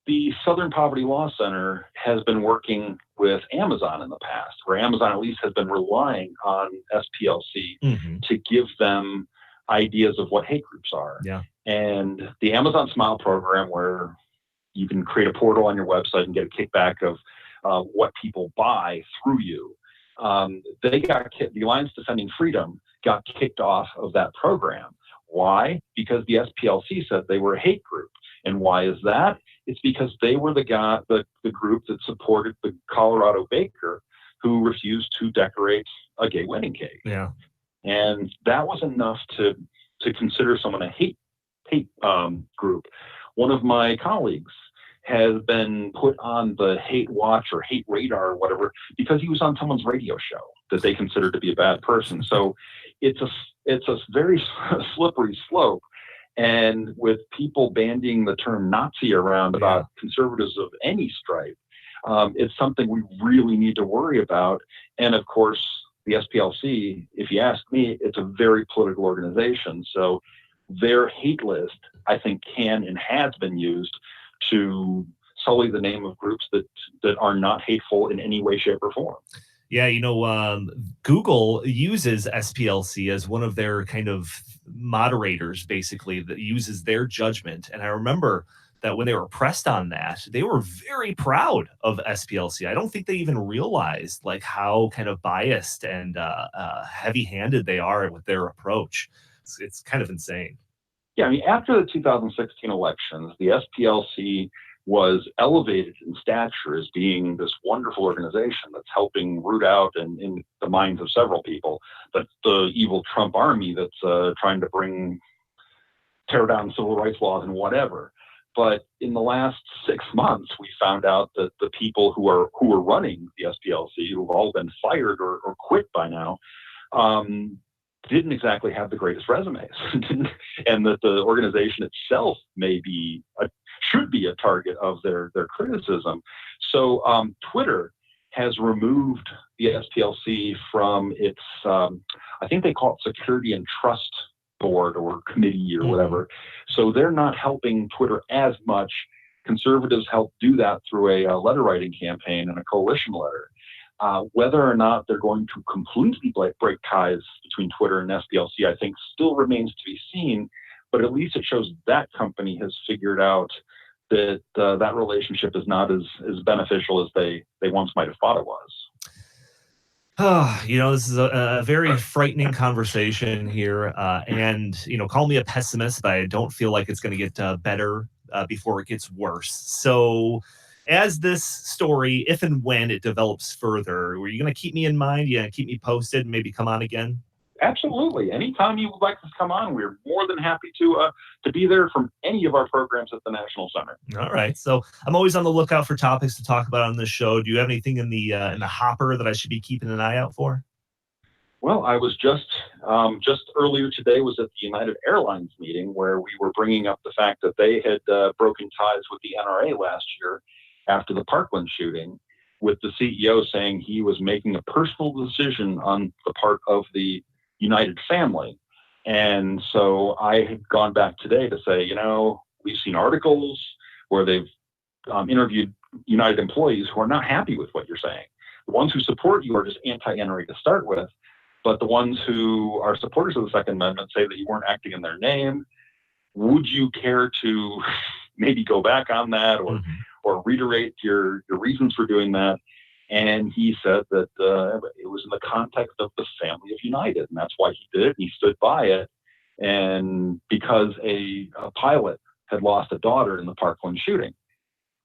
[SPEAKER 2] the Southern Poverty Law Center has been working with Amazon in the past, where Amazon at least has been relying on SPLC to give them ideas of what hate groups are.
[SPEAKER 1] Yeah.
[SPEAKER 2] And the Amazon Smile program, where you can create a portal on your website and get a kickback of what people buy through you. The Alliance Defending Freedom got kicked off of that program. Why? Because the SPLC said they were a hate group. And why is that? It's because they were the group that supported the Colorado baker who refused to decorate a gay wedding cake.
[SPEAKER 1] Yeah.
[SPEAKER 2] And that was enough to consider someone a hate group. One of my colleagues has been put on the hate watch or hate radar or whatever because he was on someone's radio show that they considered to be a bad person. So it's a very slippery slope. And with people bandying the term Nazi around about conservatives of any stripe, it's something we really need to worry about. And of course, the SPLC, if you ask me, it's a very political organization. So their hate list, I think, can and has been used to sully the name of groups that are not hateful in any way, shape, or form.
[SPEAKER 1] Yeah, Google uses SPLC as one of their kind of moderators, basically, that uses their judgment. And I remember that when they were pressed on that, they were very proud of SPLC. I don't think they even realized like how kind of biased and heavy-handed they are with their approach. It's kind of insane.
[SPEAKER 2] Yeah, I mean, after the 2016 elections, the SPLC was elevated in stature as being this wonderful organization that's helping root out in the minds of several people that the evil Trump army that's trying to tear down civil rights laws and whatever. But in the last 6 months, we found out that the people who are running the SPLC, who've all been fired or quit by now, didn't exactly have the greatest resumes, and that the organization itself should be a target of their criticism. So Twitter has removed the SPLC from its, I think they call it Security and Trust Board or Committee or whatever. So they're not helping Twitter as much. Conservatives help do that through a letter writing campaign and a coalition letter. Whether or not they're going to completely break ties between Twitter and SPLC, I think still remains to be seen, but at least it shows that company has figured out that that relationship is not as beneficial as they once might have thought it was.
[SPEAKER 1] This is a very frightening conversation here. And, call me a pessimist, but I don't feel like it's going to get better before it gets worse. So as this story, if and when it develops further, are you going to keep me in mind? You going to keep me posted and maybe come on again?
[SPEAKER 2] Absolutely. Anytime you would like to come on, we're more than happy to be there from any of our programs at the National Center.
[SPEAKER 1] All right. So I'm always on the lookout for topics to talk about on this show. Do you have anything in the hopper that I should be keeping an eye out for?
[SPEAKER 2] Well, I was just earlier today was at the United Airlines meeting where we were bringing up the fact that they had broken ties with the NRA last year after the Parkland shooting, with the CEO saying he was making a personal decision on the part of the United family. And so I had gone back today to say, we've seen articles where they've interviewed United employees who are not happy with what you're saying. The ones who support you are just anti-NRA to start with, but the ones who are supporters of the Second Amendment say that you weren't acting in their name. Would you care to maybe go back on that or or reiterate your reasons for doing that. And he said that it was in the context of the family of United, and that's why he did it. And he stood by it. And because a pilot had lost a daughter in the Parkland shooting.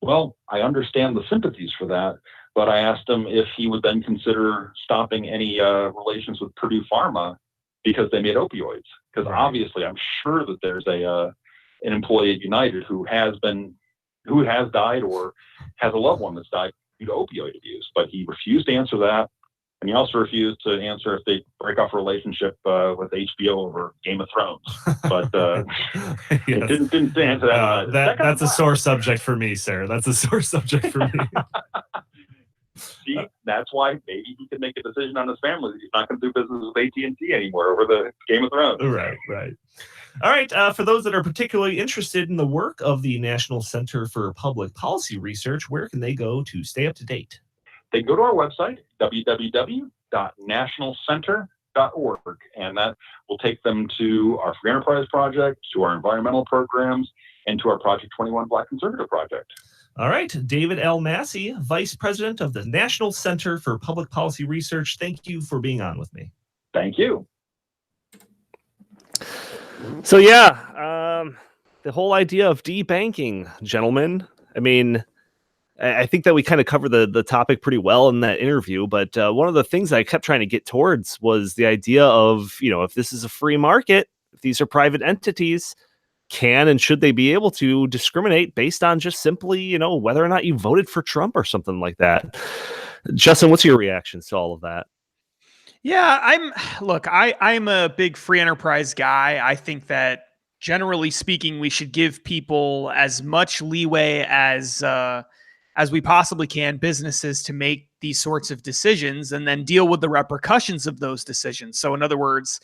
[SPEAKER 2] Well, I understand the sympathies for that, but I asked him if he would then consider stopping any relations with Purdue Pharma because they made opioids. Because obviously, I'm sure that there's an employee at United who has died or has a loved one that's died due to opioid abuse, but he refused to answer that. And he also refused to answer if they break off a relationship with HBO over Game of Thrones. But
[SPEAKER 5] Yes.
[SPEAKER 2] it didn't answer that.
[SPEAKER 5] That's a sore subject for me, sir. That's a sore subject for me.
[SPEAKER 2] See, that's why maybe he could make a decision on his family. He's not going to do business with AT&T anymore over the Game of Thrones.
[SPEAKER 5] Right. All right. For those that are particularly interested in the work of the National Center for Public Policy Research, where can they go to stay up to date?
[SPEAKER 2] They can go to our website, www.nationalcenter.org, and that will take them to our Free Enterprise Project, to our environmental programs, and to our Project 21 Black Conservative Project.
[SPEAKER 1] All right. David Almasi, Vice President of the National Center for Public Policy Research. Thank you for being on with me.
[SPEAKER 2] Thank you.
[SPEAKER 1] So, the whole idea of debanking, gentlemen, I mean, I think that we kind of covered the topic pretty well in that interview, but one of the things I kept trying to get towards was the idea of, if this is a free market, if these are private entities, can and should they be able to discriminate based on just simply, whether or not you voted for Trump or something like that? Justin, what's your reactions to all of that?
[SPEAKER 3] Yeah, I'm a big free enterprise guy. I think that generally speaking, we should give people as much leeway as we possibly can, businesses, to make these sorts of decisions and then deal with the repercussions of those decisions. So in other words,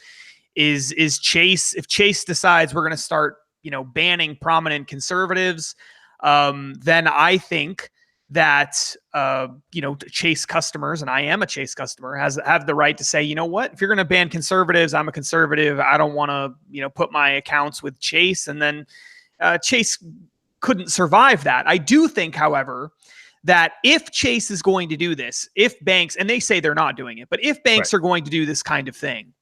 [SPEAKER 3] if Chase decides we're going to start, banning prominent conservatives, then I think that, Chase customers, and I am a Chase customer, have the right to say, you know what, if you're going to ban conservatives, I'm a conservative. I don't want to, put my accounts with Chase. And then Chase couldn't survive that. I do think, however, that if Chase is going to do this, if banks, and they say they're not doing it, but if banks are going to do this kind of thing,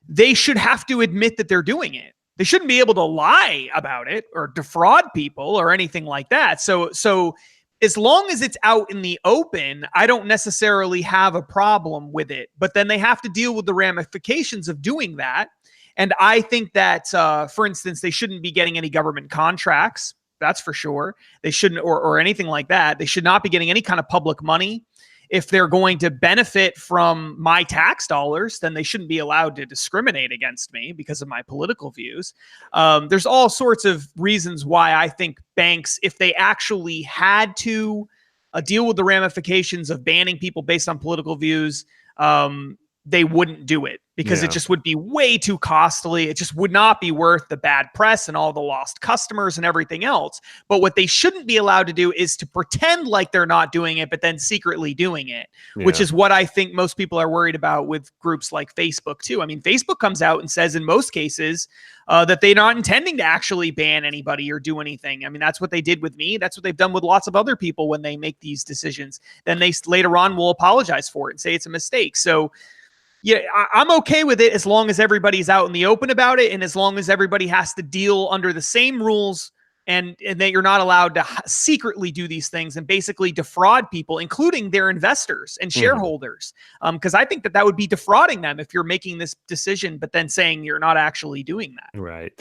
[SPEAKER 3] they should have to admit that they're doing it. They shouldn't be able to lie about it or defraud people or anything like that. So as long as it's out in the open, I don't necessarily have a problem with it, but then they have to deal with the ramifications of doing that. And I think that, for instance, they shouldn't be getting any government contracts. That's for sure. They shouldn't, or anything like that. They should not be getting any kind of public money. If they're going to benefit from my tax dollars, then they shouldn't be allowed to discriminate against me because of my political views. There's all sorts of reasons why I think banks, if they actually had to deal with the ramifications of banning people based on political views, they wouldn't do it because it just would be way too costly. It just would not be worth the bad press and all the lost customers and everything else. But what they shouldn't be allowed to do is to pretend like they're not doing it, but then secretly doing it, which is what I think most people are worried about with groups like Facebook too. I mean, Facebook comes out and says in most cases that they're not intending to actually ban anybody or do anything. I mean, that's what they did with me. That's what they've done with lots of other people when they make these decisions. Then they later on will apologize for it and say it's a mistake. So yeah, I'm okay with it as long as everybody's out in the open about it, and as long as everybody has to deal under the same rules, and that you're not allowed to secretly do these things and basically defraud people, including their investors and shareholders. Because I think that would be defrauding them if you're making this decision, but then saying you're not actually doing that.
[SPEAKER 1] Right.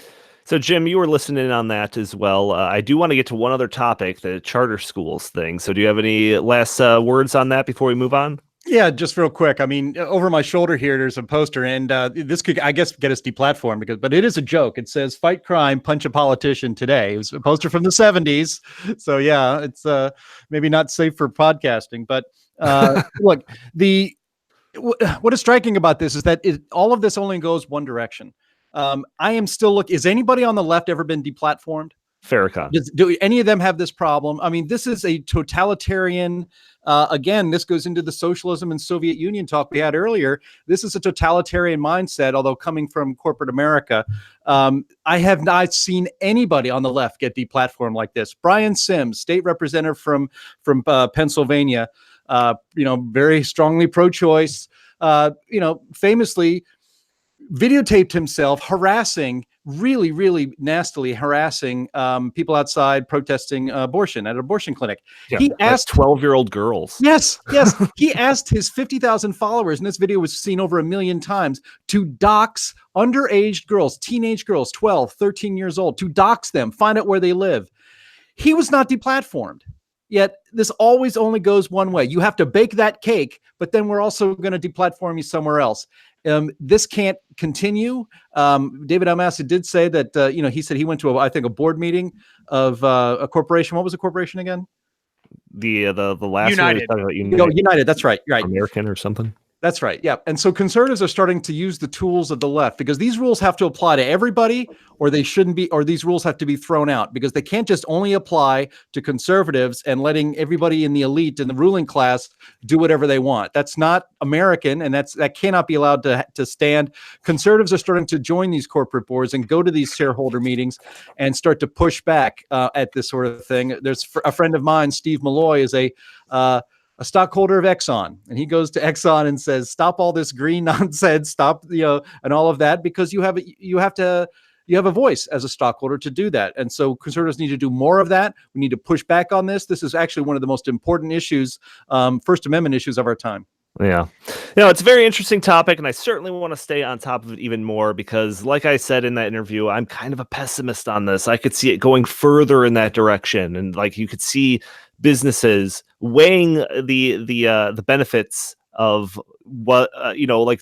[SPEAKER 1] So, Jim, you were listening on that as well. I do want to get to one other topic, the charter schools thing. So do you have any last words on that before we move on?
[SPEAKER 4] Yeah, just real quick. I mean, over my shoulder here, there's a poster, and this could, I guess, get us deplatformed but it is a joke. It says "Fight crime, punch a politician today." It was a poster from the 70s. So yeah, it's maybe not safe for podcasting, but look, what is striking about this is that all of this only goes one direction. I am still looking. Is anybody on the left ever been deplatformed?
[SPEAKER 1] Farrakhan.
[SPEAKER 4] Do any of them have this problem? I mean, this is a totalitarian. Again, this goes into the socialism and Soviet Union talk we had earlier. This is a totalitarian mindset, although coming from corporate America. I have not seen anybody on the left get deplatformed like this. Brian Sims, state representative from Pennsylvania, very strongly pro-choice, famously videotaped himself really, really nastily harassing people outside protesting abortion at an abortion clinic.
[SPEAKER 1] Yeah,
[SPEAKER 4] he asked
[SPEAKER 1] 12-year-old girls.
[SPEAKER 4] Yes. He asked his 50,000 followers, and this video was seen over 1 million times, to dox underage girls, teenage girls, 12, 13 years old, to dox them, find out where they live. He was not deplatformed. Yet this always only goes one way. You have to bake that cake, but then we're also going to deplatform you somewhere else. This can't continue. David Almasi did say that, he said he went to, I think, a board meeting of a corporation. What was the corporation again?
[SPEAKER 1] The last
[SPEAKER 3] United.
[SPEAKER 1] one
[SPEAKER 4] United. That's right. Right.
[SPEAKER 1] American or something.
[SPEAKER 4] That's right. Yeah. And so conservatives are starting to use the tools of the left because these rules have to apply to everybody, or they shouldn't be, or these rules have to be thrown out because they can't just only apply to conservatives and letting everybody in the elite and the ruling class do whatever they want. That's not American, and that cannot be allowed to stand. Conservatives are starting to join these corporate boards and go to these shareholder meetings and start to push back at this sort of thing. There's a friend of mine, Steve Malloy, is a stockholder of Exxon, and he goes to Exxon and says, "Stop all this green nonsense, stop, and all of that, because you have a voice as a stockholder to do that." And so conservatives need to do more of that. We need to push back on this. This is actually one of the most important issues, First Amendment issues of our time.
[SPEAKER 1] Yeah. It's a very interesting topic, and I certainly want to stay on top of it even more because, like I said in that interview, I'm kind of a pessimist on this. I could see it going further in that direction, and you could see businesses weighing the benefits of what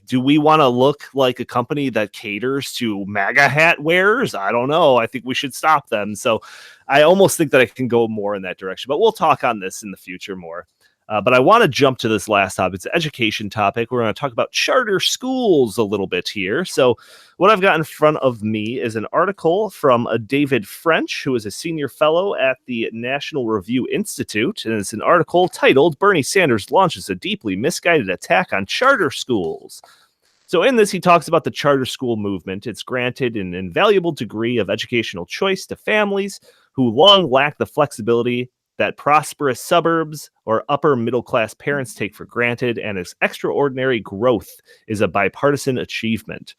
[SPEAKER 1] do we want to look like a company that caters to MAGA hat wearers? I don't know. I think we should stop them. So I almost think that I can go more in that direction, but we'll talk on this in the future more. But I want to jump to this last topic. It's an education topic. We're going to talk about charter schools a little bit here. So what I've got in front of me is an article from David French, who is a senior fellow at the National Review Institute. And it's an article titled, "Bernie Sanders Launches a Deeply Misguided Attack on Charter Schools." So in this, he talks about the charter school movement. It's granted an invaluable degree of educational choice to families who long lacked the flexibility that prosperous suburbs or upper middle class parents take for granted, and its extraordinary growth is a bipartisan achievement.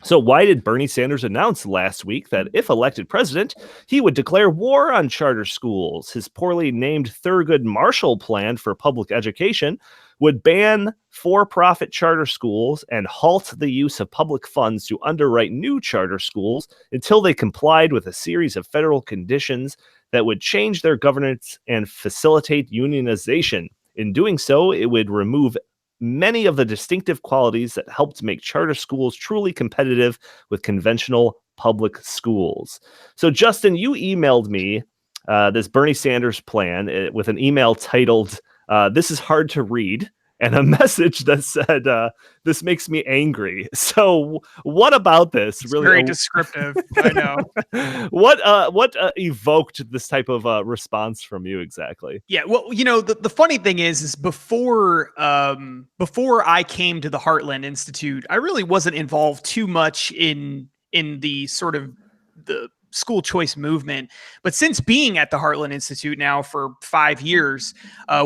[SPEAKER 1] So why did Bernie Sanders announce last week that if elected president, he would declare war on charter schools? His poorly named Thurgood Marshall Plan for public education would ban for-profit charter schools and halt the use of public funds to underwrite new charter schools until they complied with a series of federal conditions that would change their governance and facilitate unionization. In doing so, it would remove many of the distinctive qualities that helped make charter schools truly competitive with conventional public schools. So, Justin, you emailed me this Bernie Sanders plan with an email titled, "This is hard to read," and a message that said, "This makes me angry." So what about this?
[SPEAKER 3] It's really very descriptive. I know.
[SPEAKER 1] What evoked this type of response from you exactly?
[SPEAKER 3] Yeah. Well, the funny thing is before I came to the Heartland Institute, I really wasn't involved too much in the sort of the school choice movement. But since being at the Heartland Institute now for 5 years,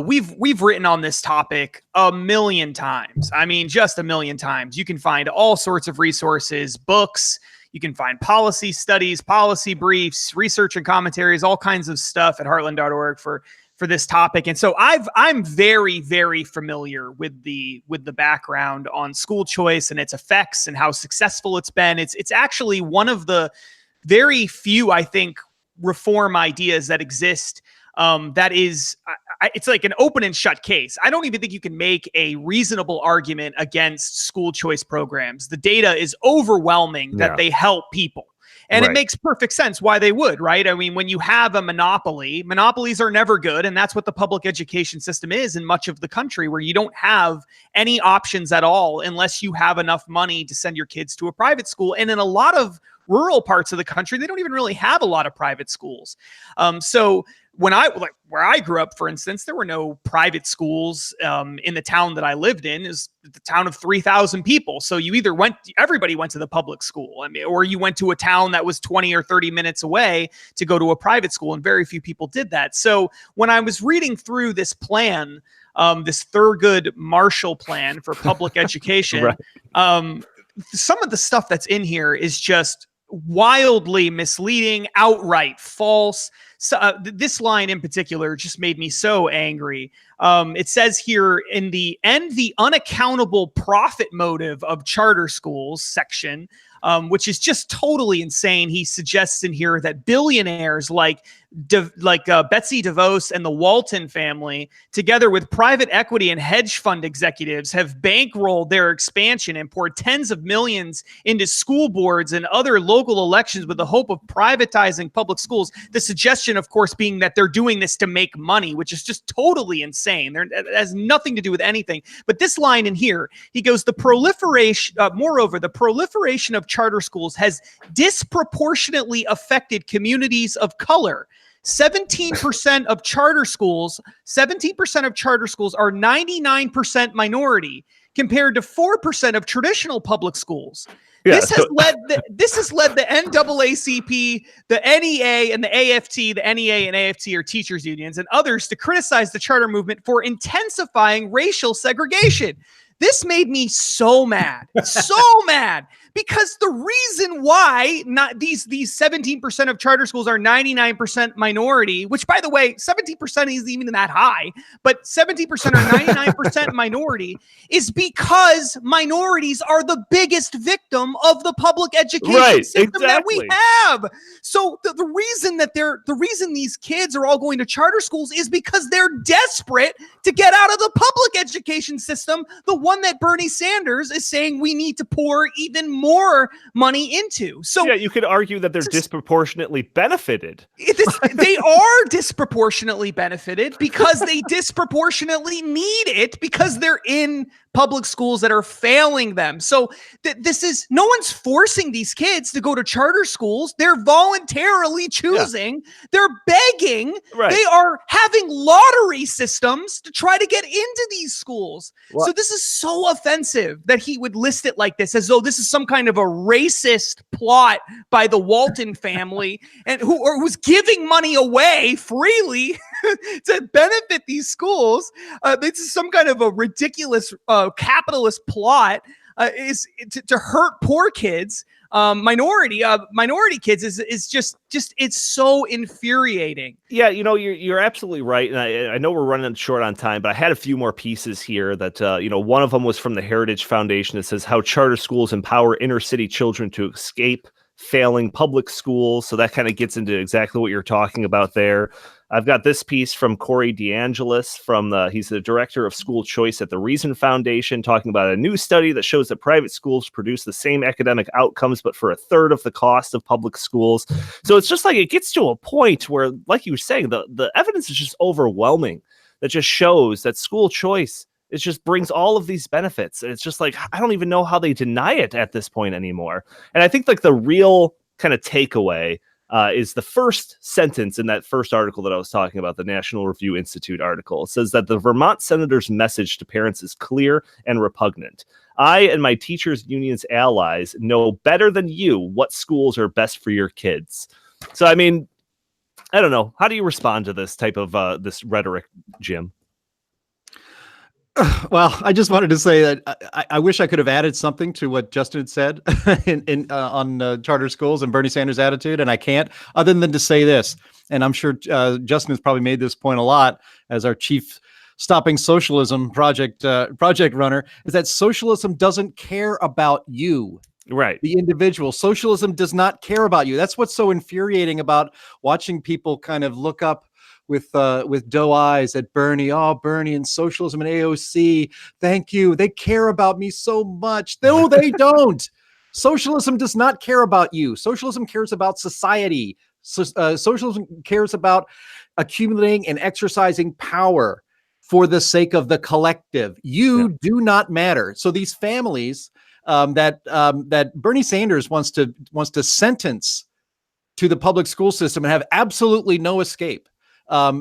[SPEAKER 3] we've written on this topic 1,000,000 times. I mean, just 1,000,000 times. You can find all sorts of resources, books. You can find policy studies, policy briefs, research and commentaries, all kinds of stuff at heartland.org for this topic. And so I'm very, very familiar with the background on school choice and its effects and how successful it's been. It's actually one of the very few, I think, reform ideas that exist. That is, it's like an open and shut case. I don't even think you can make a reasonable argument against school choice programs. The data is overwhelming that they help people. And it makes perfect sense why they would, right? I mean, when you have a monopoly, monopolies are never good. And that's what the public education system is in much of the country, where you don't have any options at all unless you have enough money to send your kids to a private school. And in a lot of rural parts of the country, they don't even really have a lot of private schools. So where I grew up, for instance, there were no private schools in the town that I lived in. Is the town of 3,000 people. So you either everybody went to the public school, I mean, or you went to a town that was 20 or 30 minutes away to go to a private school, and very few people did that. So when I was reading through this plan, this Thurgood Marshall plan for public education, right. Some of the stuff that's in here is just wildly misleading, outright false. So, this line in particular just made me so angry. It says here, in the end, the unaccountable profit motive of charter schools section, which is just totally insane. He suggests in here that billionaires like Betsy DeVos and the Walton family, together with private equity and hedge fund executives, have bankrolled their expansion and poured tens of millions into school boards and other local elections with the hope of privatizing public schools. The suggestion, of course, being that they're doing this to make money, which is just totally insane. It has nothing to do with anything. But this line in here, he goes, moreover, the proliferation of charter schools has disproportionately affected communities of color. 17% of charter schools are 99% minority, compared to 4% of traditional public schools. Yeah, this has led the NAACP, the NEA, and the AFT. The NEA and AFT are teachers' unions, and others to criticize the charter movement for intensifying racial segregation. This made me so mad, because the reason why not these 17% of charter schools are 99% minority, which, by the way, 17% isn't even that high, but 70% are 99% minority, is because minorities are the biggest victim of the public education system that we have. So the reason these kids are all going to charter schools is because they're desperate to get out of the public education system, the one that Bernie Sanders is saying we need to pour even more money into. So
[SPEAKER 1] yeah, you could argue that they're disproportionately benefited.
[SPEAKER 3] They are disproportionately benefited because they disproportionately need it, because they're in public schools that are failing them. So no one's forcing these kids to go to charter schools. They're voluntarily choosing. Yeah. They're begging. Right. They are having lottery systems to try to get into these schools. What? So this is so offensive that he would list it like this, as though this is some kind of a racist plot by the Walton family and who's giving money away freely to benefit these schools. This is some kind of a ridiculous capitalist plot is to hurt poor kids, minority kids. Is just it's so infuriating.
[SPEAKER 1] Yeah, you're absolutely right, and I know we're running short on time, but I had a few more pieces here that one of them was from the Heritage Foundation. It says how charter schools empower inner city children to escape failing public schools. So that kind of gets into exactly what you're talking about there. I've got this piece from Corey DeAngelis he's the director of school choice at the Reason Foundation, talking about a new study that shows that private schools produce the same academic outcomes, but for a third of the cost of public schools. So it's just like, it gets to a point where, like you were saying, the evidence is just overwhelming. That just shows that school choice, it just brings all of these benefits. And it's just like, I don't even know how they deny it at this point anymore. And I think like the real kind of takeaway is the first sentence in that first article that I was talking about, the National Review Institute article. It says that the Vermont senator's message to parents is clear and repugnant. I and my teachers' union's allies know better than you what schools are best for your kids. So, I mean, I don't know. How do you respond to this type of this rhetoric, Jim?
[SPEAKER 4] Well, I just wanted to say that I wish I could have added something to what Justin had said on charter schools and Bernie Sanders' attitude, and I can't, other than to say this. And I'm sure Justin has probably made this point a lot as our chief Stopping Socialism project runner, is that socialism doesn't care about you.
[SPEAKER 1] Right.
[SPEAKER 4] The individual. Socialism does not care about you. That's what's so infuriating about watching people kind of look up with doe eyes at Bernie. Oh, Bernie and socialism and AOC. Thank you. They care about me so much. No, they don't. Socialism does not care about you. Socialism cares about society. Socialism cares about accumulating and exercising power for the sake of the collective. You do not matter. So these families, that Bernie Sanders wants to sentence to the public school system and have absolutely no escape,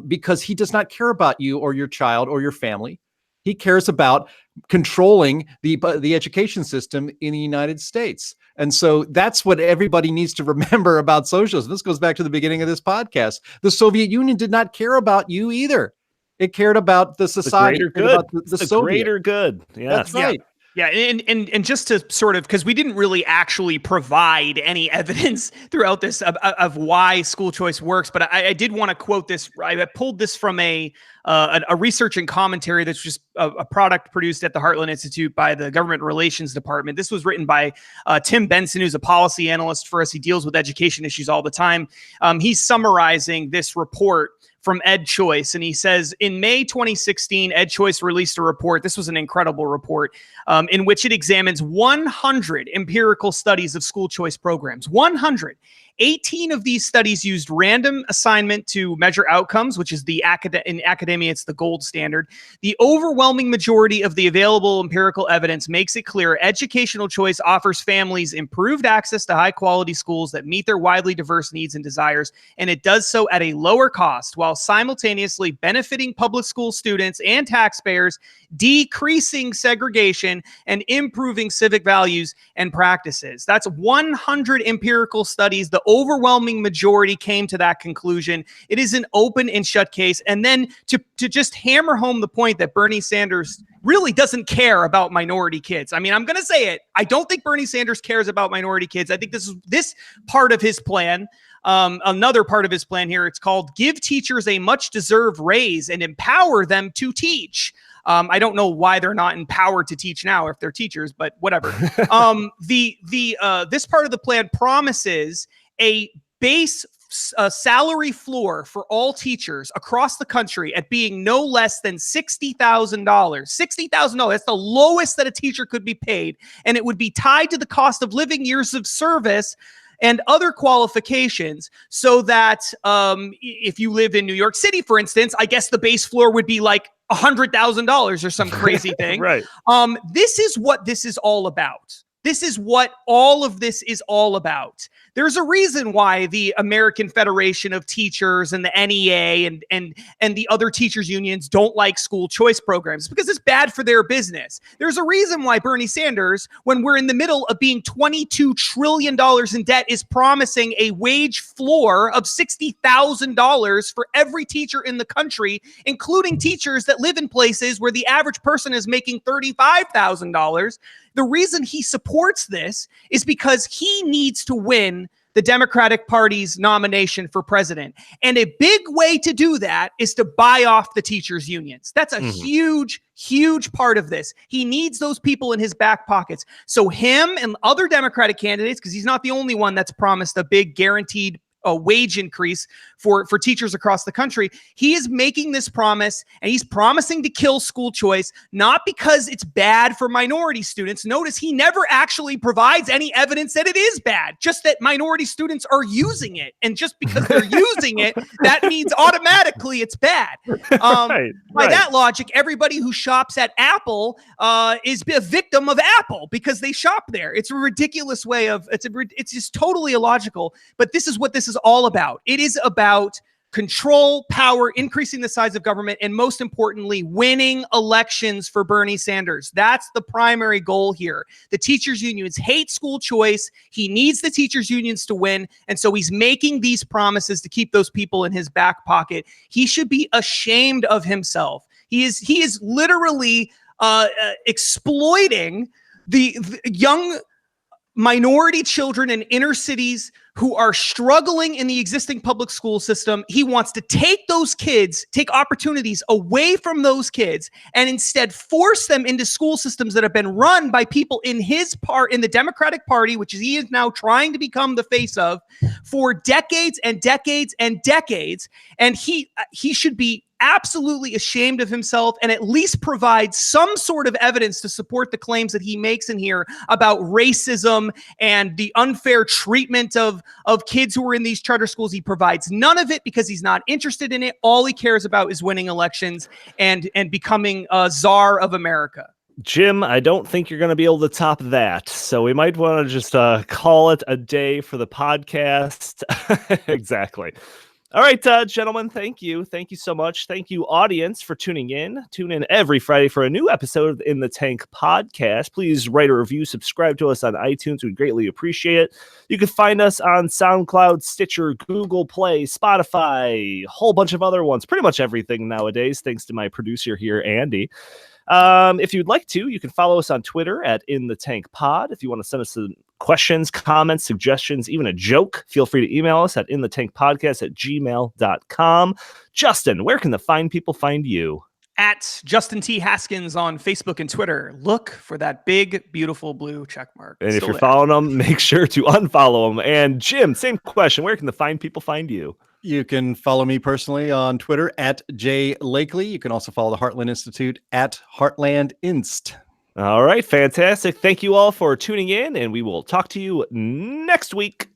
[SPEAKER 4] because he does not care about you or your child or your family. He cares about controlling the education system in the United States. And so that's what everybody needs to remember about socialism. This goes back to the beginning of this podcast. The Soviet Union did not care about you either. It cared about the society,
[SPEAKER 1] the greater good.
[SPEAKER 4] about the Soviet.
[SPEAKER 1] Greater good. Yes.
[SPEAKER 4] That's right.
[SPEAKER 3] Yeah, and just to sort of, because we didn't really actually provide any evidence throughout this of why school choice works, but I did want to quote this. I pulled this from a research and commentary that's just a product produced at the Heartland Institute by the Government Relations Department. This was written by Tim Benson, who's a policy analyst for us. He deals with education issues all the time. He's summarizing this report from EdChoice, and he says, in May 2016, EdChoice released a report. This was an incredible report in which it examines 100 empirical studies of school choice programs. 100. 18 of these studies used random assignment to measure outcomes, which is in academia, it's the gold standard. The overwhelming majority of the available empirical evidence makes it clear educational choice offers families improved access to high-quality schools that meet their widely diverse needs and desires, and it does so at a lower cost while simultaneously benefiting public school students and taxpayers, decreasing segregation, and improving civic values and practices. That's 100 empirical studies. The overwhelming majority came to that conclusion. It is an open and shut case. And then to just hammer home the point that Bernie Sanders really doesn't care about minority kids. I mean, I'm going to say it. I don't think Bernie Sanders cares about minority kids. I think this part of his plan. Another part of his plan here, it's called Give Teachers a Much Deserved Raise and Empower Them to Teach. I don't know why they're not empowered to teach now if they're teachers, but whatever. This part of the plan promises a base salary floor for all teachers across the country at being no less than $60,000. $60,000. That's the lowest that a teacher could be paid. And it would be tied to the cost of living, years of service, and other qualifications, so that if you live in New York City, for instance, I guess the base floor would be like $100,000 or some crazy thing.
[SPEAKER 1] Right.
[SPEAKER 3] This is what this is all about. This is what all of this is all about. There's a reason why the American Federation of Teachers and the NEA and the other teachers unions don't like school choice programs, because it's bad for their business. There's a reason why Bernie Sanders, when we're in the middle of being $22 trillion in debt, is promising a wage floor of $60,000 for every teacher in the country, including teachers that live in places where the average person is making $35,000. The reason he supports this is because he needs to win the Democratic Party's nomination for president. And a big way to do that is to buy off the teachers' unions. That's a huge, huge part of this. He needs those people in his back pockets. So him and other Democratic candidates, because he's not the only one that's promised a big guaranteed a wage increase for teachers across the country. He is making this promise, and he's promising to kill school choice, not because it's bad for minority students. Notice he never actually provides any evidence that it is bad, just that minority students are using it. And just because they're using it, that means automatically it's bad. By that logic, everybody who shops at Apple is a victim of Apple because they shop there. It's a ridiculous way of, it's just totally illogical, but this is what this is all about. It is about control, power, increasing the size of government, and most importantly, winning elections for Bernie Sanders. That's the primary goal here. The teachers unions hate school choice. He needs the teachers unions to win, and so he's making these promises to keep those people in his back pocket. He should be ashamed of himself. He is literally exploiting the young minority children in inner cities who are struggling in the existing public school system. He wants to take those kids, take opportunities away from those kids, and instead force them into school systems that have been run by people in the Democratic Party, which he is now trying to become the face of, for decades and decades and decades. And he should be absolutely ashamed of himself and at least provide some sort of evidence to support the claims that he makes in here about racism and the unfair treatment of kids who are in these charter schools. He provides none of it because he's not interested in it. All he cares about is winning elections and becoming a czar of America.
[SPEAKER 1] Jim, I don't think you're going to be able to top that. So we might want to just call it a day for the podcast. Exactly. All right, gentlemen, thank you. Thank you so much. Thank you, audience, for tuning in. Tune in every Friday for a new episode of In the Tank podcast. Please write a review, subscribe to us on iTunes. We'd greatly appreciate it. You can find us on SoundCloud, Stitcher, Google Play, Spotify, a whole bunch of other ones, pretty much everything nowadays, thanks to my producer here, Andy. If you'd like to, you can follow us on Twitter at In the Tank Pod. If you want to send us some questions, comments, suggestions, even a joke, feel free to email us at inthetankpodcast@gmail.com. Justin, where can the fine people find you?
[SPEAKER 3] At Justin T. Haskins on Facebook and Twitter. Look for that big, beautiful blue check mark.
[SPEAKER 1] And if
[SPEAKER 3] Still
[SPEAKER 1] you're
[SPEAKER 3] there.
[SPEAKER 1] following them, make sure to unfollow them. And Jim, same question. Where can the fine people find you?
[SPEAKER 4] You can follow me personally on Twitter at J Lakely. You can also follow the Heartland Institute at Heartland Inst.
[SPEAKER 1] All right, fantastic. Thank you all for tuning in, and we will talk to you next week.